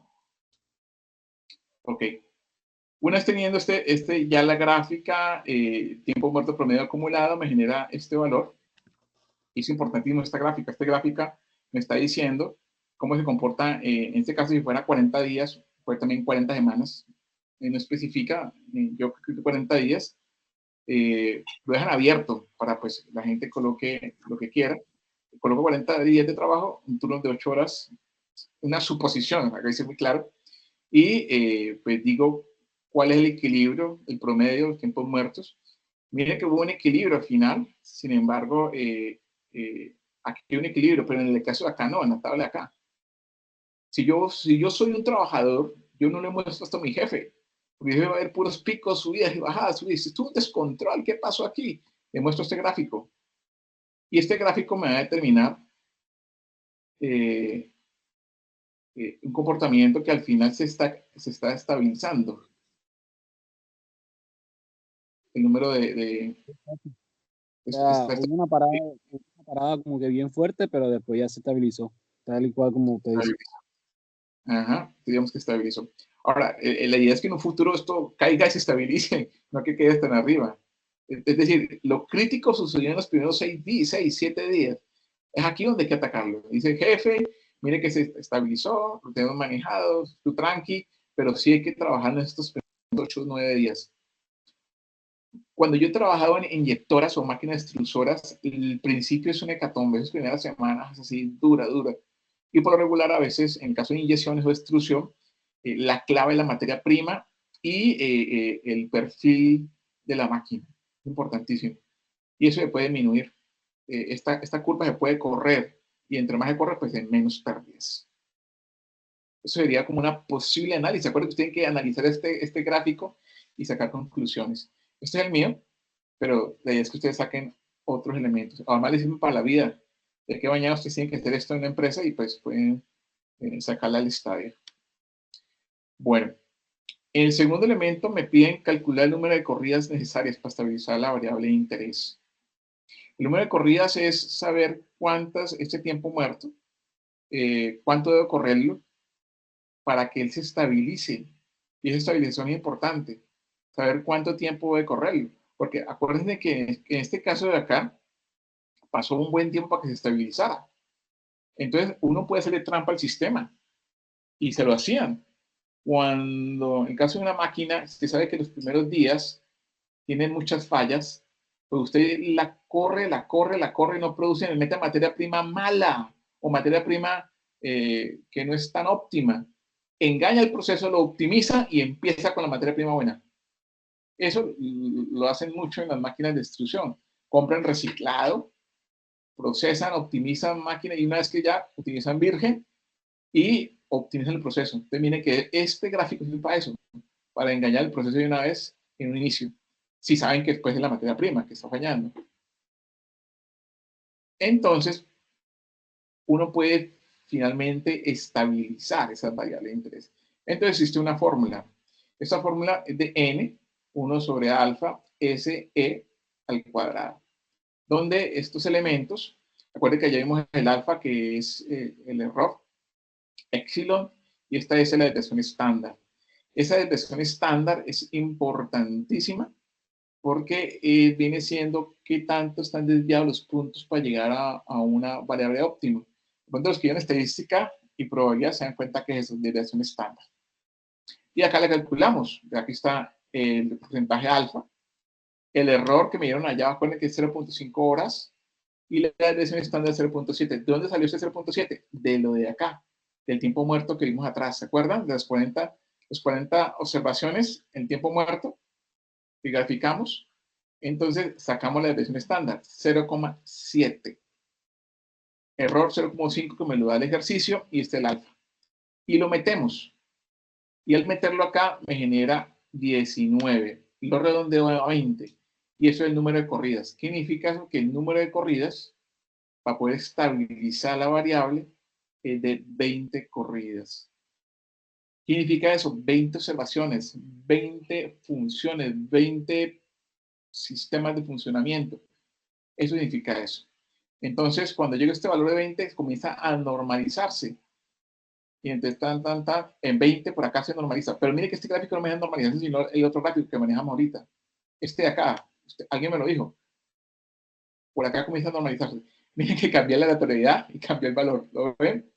ok. Una vez teniendo ya la gráfica, tiempo muerto promedio acumulado, me genera este valor. Y es importantísimo esta gráfica. Esta gráfica me está diciendo cómo se comporta, en este caso, si fuera 40 días, fue también 40 semanas. No especifica, yo creo que 40 días. Lo dejan abierto para pues la gente coloque lo que quiera. Coloco 40 días de trabajo, un turno de 8 horas, una suposición, acá dice muy claro, y pues digo cuál es el equilibrio, el promedio de los tiempos muertos. Miren que hubo un equilibrio al final, sin embargo, aquí hay un equilibrio, pero en el caso de acá no, en la tabla de acá. Si yo soy un trabajador, yo no le muestro esto a mi jefe, porque debe haber puros picos, subidas y bajadas, subidas. Esto es un descontrol, ¿qué pasó aquí? Le muestro este gráfico. Y este gráfico me va a determinar un comportamiento que al final se está estabilizando. El número O sea, hubo una parada como que bien fuerte, pero después ya se estabilizó, tal y cual como usted dice. Ajá, digamos que estabilizó. Ahora, la idea es que en un futuro esto caiga y se estabilice, no que quede tan arriba. Es decir, lo crítico sucedió en los primeros 7 días. Es aquí donde hay que atacarlo. Dice, jefe, mire que se estabilizó, lo tenemos manejado, tú tranqui, pero sí hay que trabajar en estos primeros 8 o 9 días. Cuando yo he trabajado en inyectoras o máquinas extrusoras, el principio es una hecatombe, esas primeras semanas es así, dura. Y por lo regular, a veces, en caso de inyecciones o extrusión, la clave es la materia prima y el perfil de la máquina. Importantísimo. Y eso se puede disminuir. Esta curva se puede correr y entre más se corre, pues hay menos pérdidas. Eso sería como una posible análisis. Acuérdense que tienen que analizar este gráfico y sacar conclusiones. Este es el mío, pero la idea es que ustedes saquen otros elementos. Además, les sirve para la vida. De que mañana ustedes tienen que hacer esto en una empresa y pues pueden sacarla al estadio. Bueno, en el segundo elemento me piden calcular el número de corridas necesarias para estabilizar la variable de interés. El número de corridas es saber este tiempo muerto, cuánto debo correrlo para que él se estabilice. Y esa estabilización es importante, saber cuánto tiempo debe correrlo. Porque acuérdense que en este caso de acá, pasó un buen tiempo para que se estabilizara. Entonces, uno puede hacerle trampa al sistema. Y se lo hacían. Cuando, en el caso de una máquina, usted sabe que los primeros días tienen muchas fallas, pues usted la corre y no produce, le mete materia prima mala o materia prima que no es tan óptima. Engaña el proceso, lo optimiza y empieza con la materia prima buena. Eso lo hacen mucho en las máquinas de extrusión. Compran reciclado, procesan, optimizan máquina y una vez que ya utilizan virgen y optimizan el proceso. Entonces, miren que este gráfico sirve para eso, para engañar el proceso de una vez en un inicio, si saben que después es la materia prima que está fallando. Entonces, uno puede finalmente estabilizar esas variables de interés. Entonces, existe una fórmula. Esta fórmula es de n, 1 sobre alfa, SE al cuadrado, donde estos elementos, recuerden que ya vimos el alfa, que es el error, epsilon, y esta es la desviación estándar. Esa desviación estándar es importantísima porque viene siendo qué tanto están desviados los puntos para llegar a una variable óptima. Cuando los que en estadística y probabilidad se dan cuenta que es desviación estándar. Y acá le calculamos. Aquí está el porcentaje alfa. El error que me dieron allá, acuérdense que es 0.5 horas. Y la desviación estándar es 0.7. ¿De dónde salió ese 0.7? De lo de acá, del tiempo muerto que vimos atrás. ¿Se acuerdan? De las 40 observaciones en tiempo muerto que graficamos. Entonces sacamos la desviación estándar, 0.7. Error 0.5 que me lo da el ejercicio y este el alfa. Y lo metemos. Y al meterlo acá me genera 19. Lo redondeo a 20. Y eso es el número de corridas. ¿Qué significa eso? Que el número de corridas, para poder estabilizar la variable, es de 20 corridas. ¿Qué significa eso? 20 observaciones, 20 funciones, 20 sistemas de funcionamiento. Eso significa eso. Entonces, cuando llega este valor de 20, comienza a normalizarse. Y entonces, en 20 por acá se normaliza. Pero mire que este gráfico no me deja normalizarse, sino el otro gráfico que manejamos ahorita. Este de acá, alguien me lo dijo. Por acá comienza a normalizarse. Miren que cambié la aleatoriedad y cambié el valor. ¿Lo ven?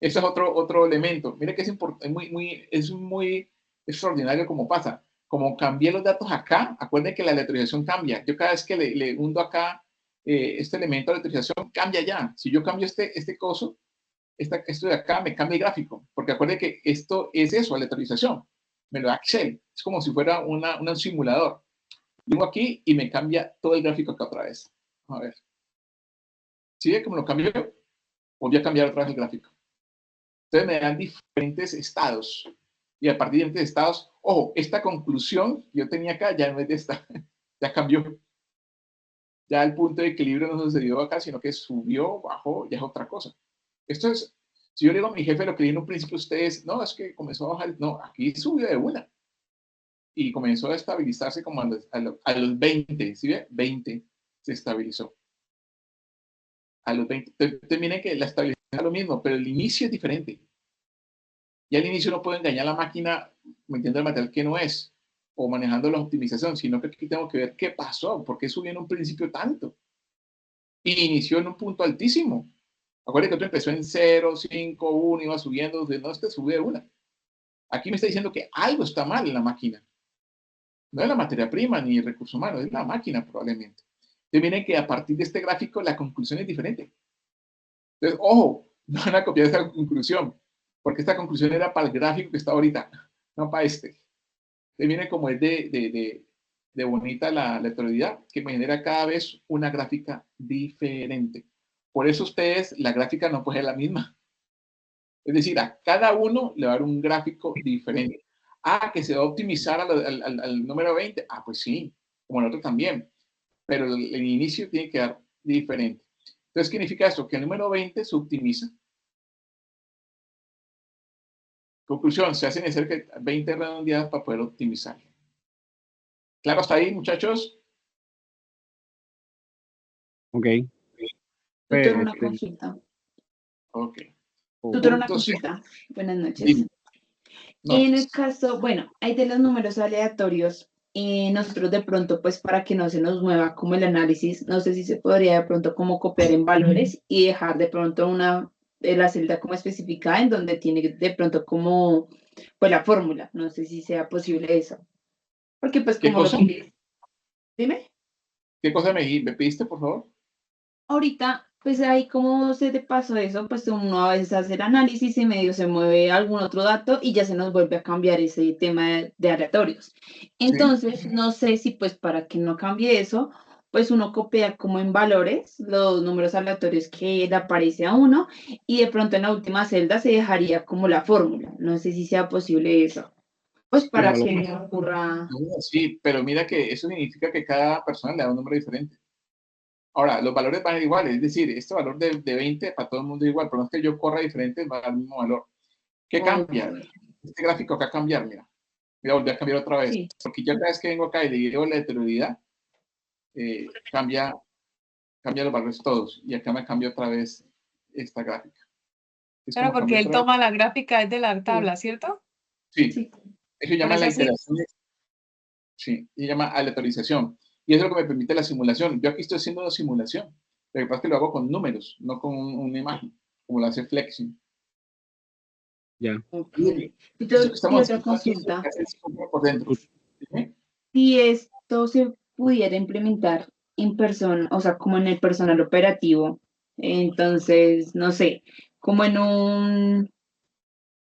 Ese es otro elemento. Mire que es muy extraordinario como pasa. Como cambié los datos acá, acuerden que la aleatorización cambia. Yo cada vez que le hundo acá este elemento de aleatorización, cambia ya. Si yo cambio este coso, esto de acá me cambia el gráfico. Porque acuerden que esto es eso, aleatorización. Me lo da Excel. Es como si fuera un simulador. Digo aquí y me cambia todo el gráfico acá otra vez. A ver. ¿Sí ve cómo lo cambió? Voy a cambiar otra vez el gráfico. Entonces me dan diferentes estados. Y a partir de diferentes estados, ojo, esta conclusión que yo tenía acá ya no es de esta, ya cambió. Ya el punto de equilibrio no sucedió acá, sino que subió, bajó, ya es otra cosa. Esto es, si yo le digo a mi jefe lo que en un principio ustedes, no, es que comenzó a bajar, no, aquí subió de una. Y comenzó a estabilizarse como a los 20, ¿sí ve? 20 se estabilizó. A los 20. Entonces miren que la estabilización es lo mismo, pero el inicio es diferente. Y al inicio no puedo engañar a la máquina metiendo el material que no es, o manejando la optimización, sino que aquí tengo que ver qué pasó, por qué subió en un principio tanto. Y inició en un punto altísimo. Acuérdense que otro empezó en 0, 5, 1, iba subiendo, no, este sube de una. Aquí me está diciendo que algo está mal en la máquina. No es la materia prima ni el recurso humano, es la máquina probablemente. Entonces miren que a partir de este gráfico la conclusión es diferente. Entonces, ojo, no van a copiar esa conclusión, porque esta conclusión era para el gráfico que está ahorita, no para este. Entonces miren cómo es de bonita la aleatoriedad, que me genera cada vez una gráfica diferente. Por eso ustedes, la gráfica no puede ser la misma. Es decir, a cada uno le va a dar un gráfico diferente. Ah, que se va a optimizar al número 20. Ah, pues sí, como el otro también. Pero el inicio tiene que dar diferente. Entonces, ¿qué significa esto? Que el número 20 se optimiza. Conclusión, se hacen cerca de 20 redondeadas para poder optimizar. ¿Claro hasta ahí, muchachos? Ok. Tutor, una consulta. Ok. Tutor, una consulta. Buenas noches. No. En el caso, bueno, hay de los números aleatorios. Nosotros de pronto, pues para que no se nos mueva como el análisis, no sé si se podría de pronto como copiar en valores y dejar de pronto la celda como especificada en donde tiene de pronto como, pues la fórmula. No sé si sea posible eso. Porque pues ¿Qué como cosa? lo que... Dime. ¿Qué cosa me pediste, por favor? Ahorita, pues ahí como se te pasó eso, pues uno a veces hace el análisis y medio se mueve algún otro dato y ya se nos vuelve a cambiar ese tema de aleatorios. Entonces, Sí. no sé si pues para que no cambie eso, pues uno copia como en valores los números aleatorios que le aparece a uno y de pronto en la última celda se dejaría como la fórmula. No sé si sea posible eso. Pues para Bueno, que no ocurra... Sí, pero mira que eso significa que cada persona le da un número diferente. Ahora, los valores van a ser iguales, es decir, este valor de 20 para todo el mundo es igual, pero no es que yo corra diferente, va a dar el mismo valor. ¿Qué cambia? Este gráfico acá cambiar, mira. Mira, volví a cambiar otra vez. Sí. Porque ya cada vez que vengo acá y le digo la heterogeneidad, cambia los valores todos. Y acá me cambia otra vez esta gráfica. Claro, porque él toma la gráfica desde la tabla, ¿cierto? Sí. Sí. Eso se llama la iteración. Sí, se llama aleatorización. Y eso es lo que me permite la simulación. Yo aquí estoy haciendo una simulación. Lo que pasa es que lo hago con números, no con una imagen, como lo hace Flexing. Ya. Okay. Y otra consulta. por dentro. ¿Sí? Si esto se pudiera implementar en persona, o sea, como en el personal operativo, entonces, no sé, como en un,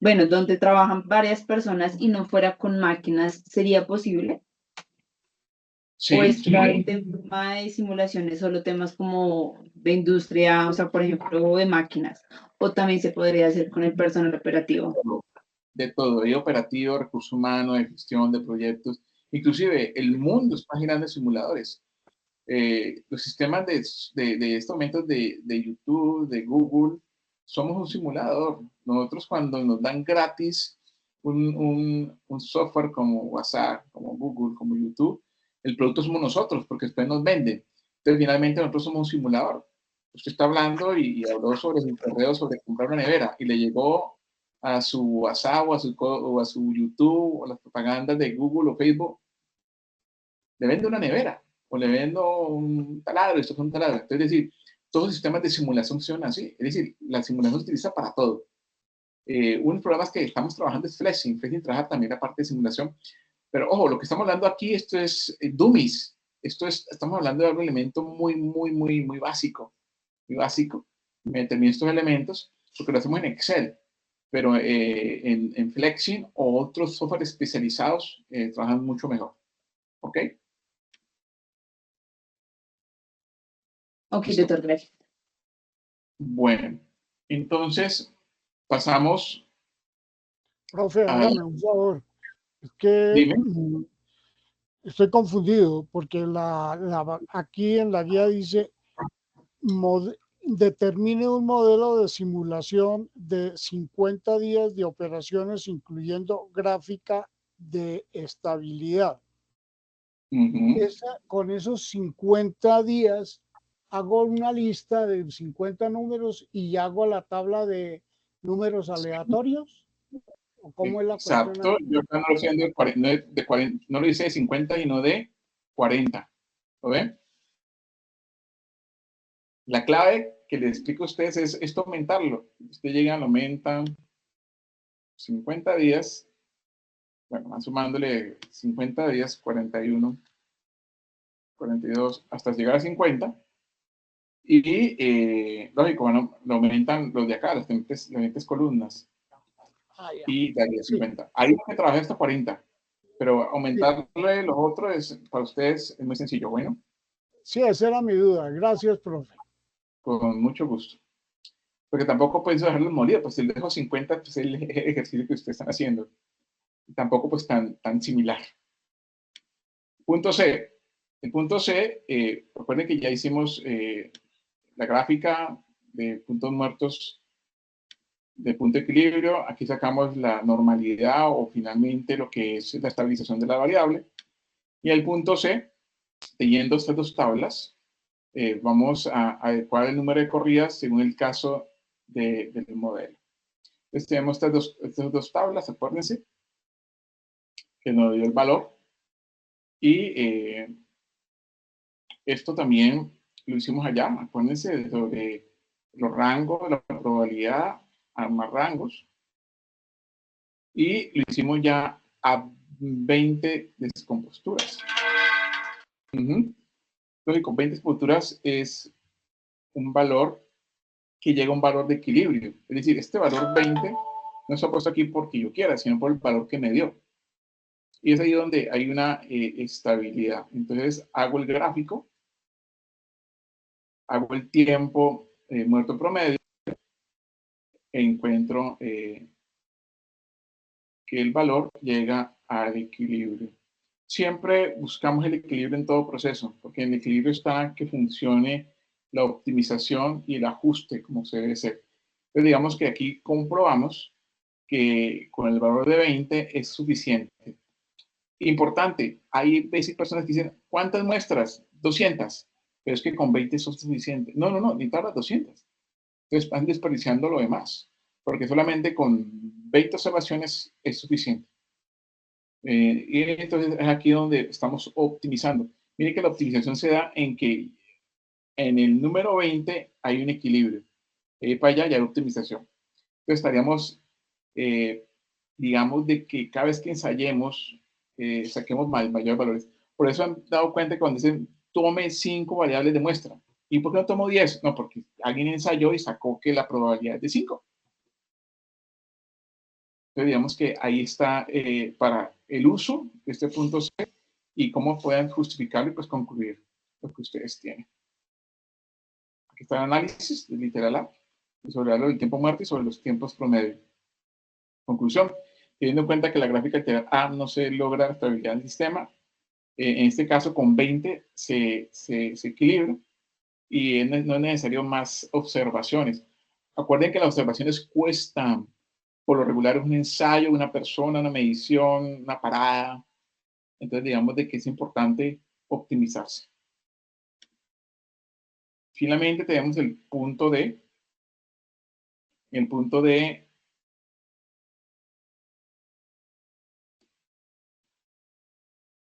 bueno, donde trabajan varias personas y no fuera con máquinas, ¿sería posible? Sí, ¿O es sí. el tema de simulaciones solo temas como de industria, o sea, por ejemplo, de máquinas? ¿O también se podría hacer con el personal operativo? De todo, de operativo, recursos humanos, de gestión de proyectos. Inclusive el mundo está girando en simuladores. Los sistemas de estos momentos de YouTube, de Google, somos un simulador. Nosotros cuando nos dan gratis un software como WhatsApp, como Google, como YouTube, el producto somos nosotros, porque después nos venden. Entonces, finalmente, nosotros somos un simulador. Usted está hablando y habló sobre el correo, sobre comprar una nevera, y le llegó a su WhatsApp o a su YouTube o las propagandas de Google o Facebook, le vende una nevera o le vendo un taladro, esto es un taladro. Es decir, todos los sistemas de simulación son así. Es decir, la simulación se utiliza para todo. Uno de los programas que estamos trabajando es Flexing. Flexing trabaja también la parte de simulación. Pero ojo, lo que estamos hablando aquí, esto es dummies. Estamos hablando de un elemento muy básico. Muy básico. Me determino estos elementos porque lo hacemos en Excel. Pero en Flexing o otros software especializados trabajan mucho mejor. ¿Ok? Ok, ¿Listo? doctor, gracias. Bueno, entonces pasamos Profe, a... hágame un favor. Es que Dime. estoy confundido porque aquí en la guía dice determine un modelo de simulación de 50 días de operaciones, incluyendo gráfica de estabilidad. Con esos 50 días hago una lista de 50 números y hago la tabla de números aleatorios. ¿O cómo es la cuestión? Exacto, yo acá no lo hice de 40, no lo hice de 50, sino de 40. ¿Lo ven? La clave que les explico a ustedes es esto aumentarlo. Ustedes llegan, aumentan 50 días, bueno, van sumándole 50 días, 41, 42, hasta llegar a 50. Y, lógico, bueno, lo aumentan los de acá, las diferentes columnas. Y daría 50. Sí. Ahí que trabajé hasta 40. Pero aumentarle los otros para ustedes es muy sencillo. Bueno. Sí, esa era mi duda. Gracias, profe. Con mucho gusto. Porque tampoco puedes dejarlos molidos, pues si les dejo 50, pues es el ejercicio que ustedes están haciendo. Tampoco pues tan similar. Punto C. El punto C, recuerden que ya hicimos la gráfica de puntos muertos de punto de equilibrio. Aquí sacamos la normalidad o finalmente lo que es la estabilización de la variable. Y el punto C, teniendo estas dos tablas, vamos a adecuar el número de corridas según el caso del modelo. Entonces tenemos estas dos tablas, acuérdense, que nos dio el valor. Y esto también lo hicimos allá, acuérdense, sobre los rangos, la probabilidad, armar rangos. Y lo hicimos ya a 20 descomposturas. Lógico, 20 descomposturas es un valor que llega a un valor de equilibrio. Es decir, este valor 20 no se ha puesto aquí porque yo quiera, sino por el valor que me dio. Y es ahí donde hay una estabilidad. Entonces hago el gráfico, hago el tiempo muerto promedio, e encuentro que el valor llega al equilibrio. Siempre buscamos el equilibrio en todo proceso, porque en el equilibrio está que funcione la optimización y el ajuste como se debe ser. Entonces digamos que aquí comprobamos que con el valor de 20 es suficiente. Importante, hay veces personas que dicen, ¿cuántas muestras? 200. Pero es que con 20 son suficientes. No, necesitan las 200. Entonces están desperdiciando lo demás, porque solamente con 20 observaciones es suficiente. Y entonces es aquí donde estamos optimizando. Miren que la optimización se da en que en el número 20 hay un equilibrio. Para allá ya hay optimización. Entonces estaríamos, digamos, de que cada vez que ensayemos, saquemos mayores valores. Por eso han dado cuenta que cuando dicen tome 5 variables de muestra. ¿Y por qué no tomo 10? No, porque alguien ensayó y sacó que la probabilidad es de 5. Entonces, digamos que ahí está para el uso de este punto C y cómo puedan justificarlo y pues concluir lo que ustedes tienen. Aquí está el análisis de literal A sobre el tiempo muerto y sobre los tiempos promedio. Conclusión, teniendo en cuenta que la gráfica literal A no se logra estabilidad del sistema, en este caso con 20 se equilibra y no es necesario más observaciones. Acuerden que las observaciones cuestan. Por lo regular es un ensayo, una persona, una medición, una parada. Entonces digamos de que es importante optimizarse. Finalmente tenemos el punto D. El punto D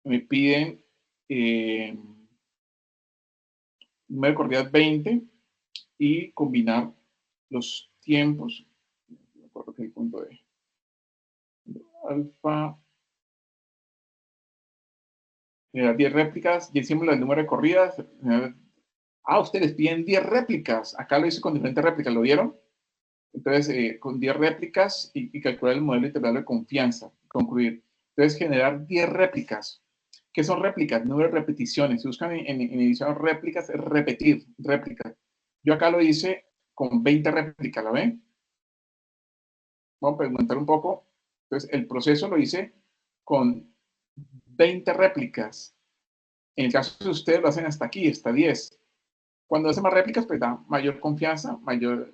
me piden número de corridas 20 y combinar los tiempos. Me acuerdo que el punto D. Alfa. 10 réplicas. Y el símbolo del número de corridas. Ustedes piden 10 réplicas. Acá lo hice con diferentes réplicas. ¿Lo vieron? Entonces, con 10 réplicas y calcular el modelo integral de confianza. Concluir. Entonces, generar 10 réplicas. ¿Qué son réplicas? Número de repeticiones. Se buscan en edición réplicas, es repetir, réplicas. Yo acá lo hice con 20 réplicas, ¿la ven? Vamos a preguntar un poco. Entonces, el proceso lo hice con 20 réplicas. En el caso de ustedes lo hacen hasta aquí, hasta 10. Cuando hace más réplicas, pues da mayor confianza, mayor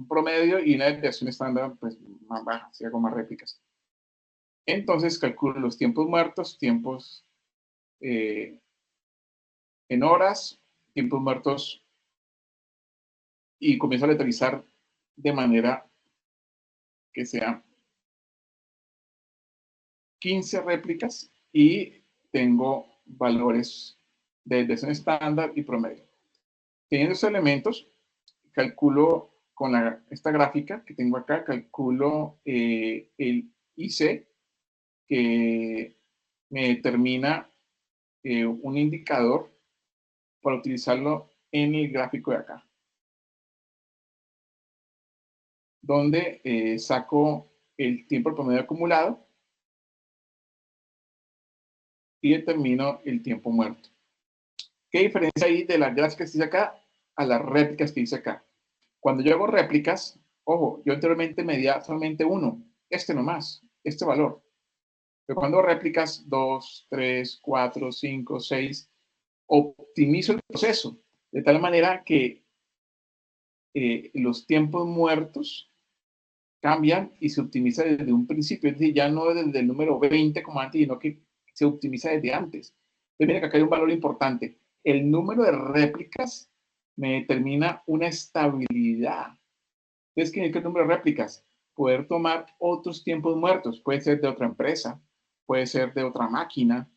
promedio y una desviación estándar pues, más baja, si hago más réplicas. Entonces calculo los tiempos muertos, tiempos en horas, tiempos muertos y comienzo a letrizar de manera que sea 15 réplicas y tengo valores de desviación estándar y promedio. Teniendo estos elementos, calculo con esta gráfica que tengo acá, calculo el IC, que me determina un indicador para utilizarlo en el gráfico de acá, donde saco el tiempo promedio acumulado y determino el tiempo muerto. ¿Qué diferencia hay de las gráficas que hice acá a las réplicas que hice acá? Cuando yo hago réplicas, ojo, yo anteriormente medía solamente uno, este nomás, este valor. Pero cuando réplicas 2, 3, 4, 5, 6, optimizo el proceso de tal manera que los tiempos muertos cambian y se optimiza desde un principio. Es decir, ya no desde el número 20 como antes, sino que se optimiza desde antes. Entonces, mira que acá hay un valor importante. El número de réplicas me determina una estabilidad. Entonces, ¿qué es el número de réplicas? Poder tomar otros tiempos muertos. Puede ser de otra empresa, puede ser de otra máquina.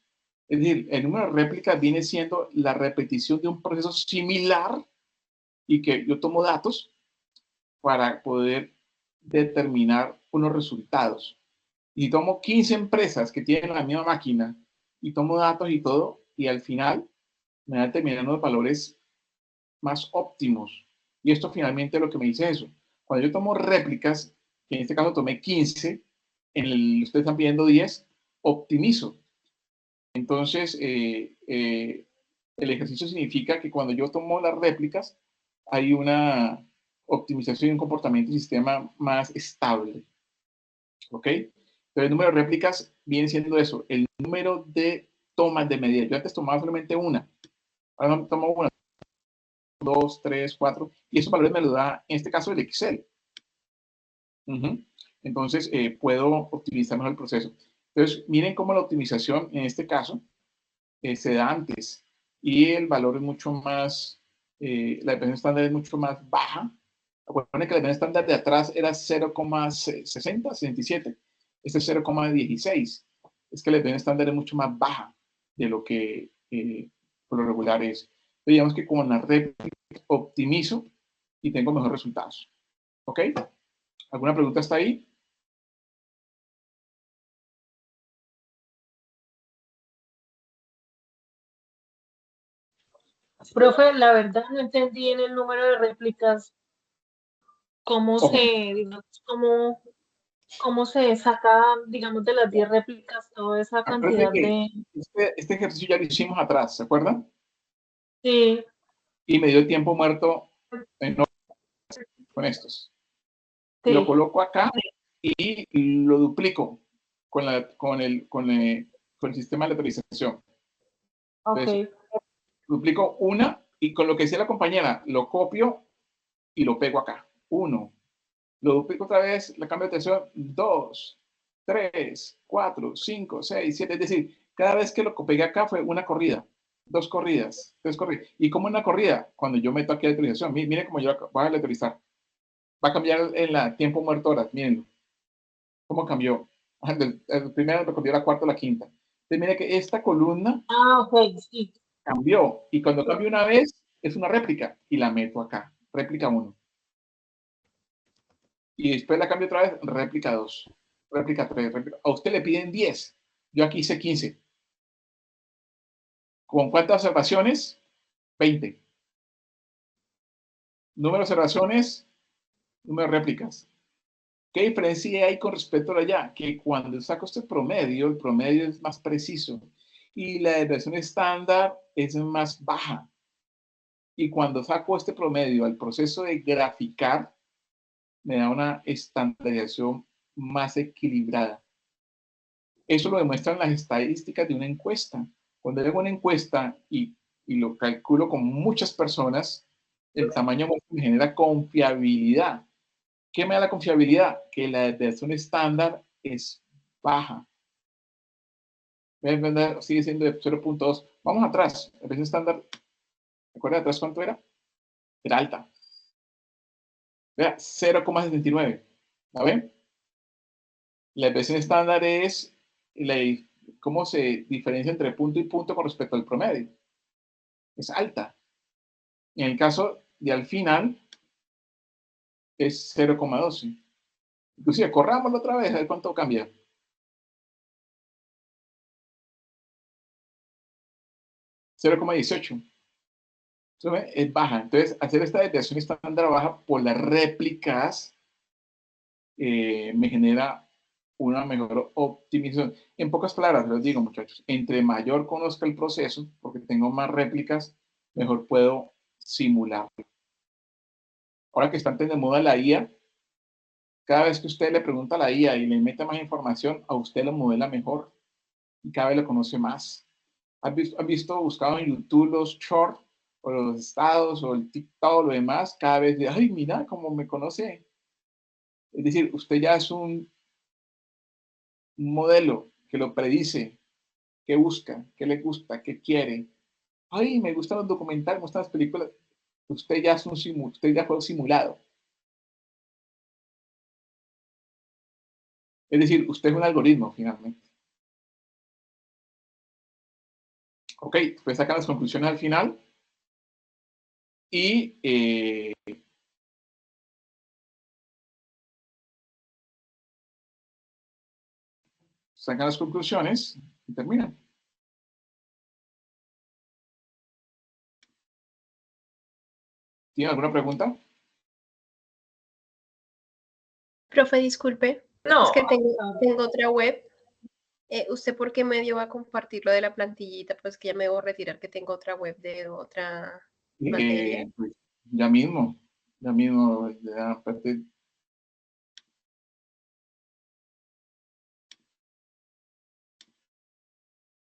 Es decir, el número de réplicas viene siendo la repetición de un proceso similar y que yo tomo datos para poder determinar unos resultados. Y tomo 15 empresas que tienen la misma máquina y tomo datos y todo, y al final me da determinando los valores más óptimos. Y esto finalmente es lo que me dice eso. Cuando yo tomo réplicas, que en este caso tomé 15, ustedes están pidiendo 10, optimizo. Entonces, el ejercicio significa que cuando yo tomo las réplicas, hay una optimización y un comportamiento del sistema más estable. ¿Ok? Entonces, el número de réplicas viene siendo eso, el número de tomas de medida. Yo antes tomaba solamente una, ahora tomo una, 2, 3, 4, y esos valores me lo da, en este caso, el Excel. Entonces, puedo optimizar mejor el proceso. Entonces, miren cómo la optimización, en este caso, se da antes, y el valor es mucho más, la dependencia estándar es mucho más baja. Acuérdense que la dependencia estándar de atrás era 0,60, 67, este es 0,16. es que la desviación estándar es mucho más baja de lo que por lo regular es. Entonces, digamos que con la réplica optimizo y tengo mejores resultados. ¿Ok? ¿Alguna pregunta hasta ahí? Profe, la verdad no entendí en el número de réplicas cómo digamos, cómo se saca, digamos, de las 10 réplicas toda esa cantidad de... Este ejercicio ya lo hicimos atrás, ¿se acuerdan? Sí. Y me dio el tiempo muerto con estos. Sí. Lo coloco acá y lo duplico con el sistema de aleatorización. Entonces, duplico una y con lo que decía la compañera, lo copio y lo pego acá. 1. Lo duplico otra vez, le cambio de atención. 2, 3, 4, 5, 6, 7. Es decir, cada vez que lo pegué acá fue una corrida, 2 corridas, 3 corridas. ¿Y cómo una corrida? Cuando yo meto aquí aleatorización, miren cómo yo voy a aleatorizar. Va a cambiar el tiempo muerto horas, mírenlo. ¿Cómo cambió? El primero lo cambió a la cuarta o la quinta. Entonces, mire que esta columna sí. Cambió. Y cuando cambio una vez, es una réplica. Y la meto acá. Réplica 1. Y después la cambio otra vez, réplica 2. Réplica 3. A usted le piden 10. Yo aquí hice 15. ¿Con cuántas observaciones? 20. Número de observaciones, número de réplicas. ¿Qué diferencia hay con respecto a allá? Que cuando saco este promedio, el promedio es más preciso y la desviación estándar es más baja. Y cuando saco este promedio al proceso de graficar, me da una estandarización más equilibrada. Eso lo demuestran las estadísticas de una encuesta. Cuando hago una encuesta y lo calculo con muchas personas, el tamaño me genera confiabilidad. ¿Qué me da la confiabilidad? Que la desviación estándar es baja. Sigue siendo de 0.2. Vamos atrás. La desviación estándar, ¿recuerda atrás cuánto era? Era alta. Era 0,79. ¿La ven? La desviación estándar es cómo se diferencia entre punto y punto con respecto al promedio. Es alta. En el caso de al final, es 0,12. Inclusive, corrámoslo otra vez, a ver cuánto cambia. 0,18. Es baja. Entonces, hacer esta desviación estándar baja por las réplicas me genera una mejor optimización. En pocas palabras, les digo, muchachos, entre mayor conozca el proceso, porque tengo más réplicas, mejor puedo simular. Ahora que está tan de moda la IA, cada vez que usted le pregunta a la IA y le mete más información, a usted lo modela mejor y cada vez lo conoce más. ¿Han visto buscado en YouTube los shorts o los estados o el TikTok o lo demás? Cada vez de, ay, mira cómo me conoce. Es decir, usted ya es un modelo que lo predice, que busca, que le gusta, que quiere. Ay, me gustan los documentales, me gustan las películas. Usted ya es usted ya fue simulado. Es decir, usted es un algoritmo, finalmente. Ok, después sacan las conclusiones al final. Y sacan las conclusiones y terminan. ¿Tiene alguna pregunta? Profe, disculpe. No. Es que tengo otra web. ¿Usted por qué medio va a compartir lo de la plantillita? Pues que ya me debo retirar, que tengo otra web de otra materia. Pues, ya mismo, ya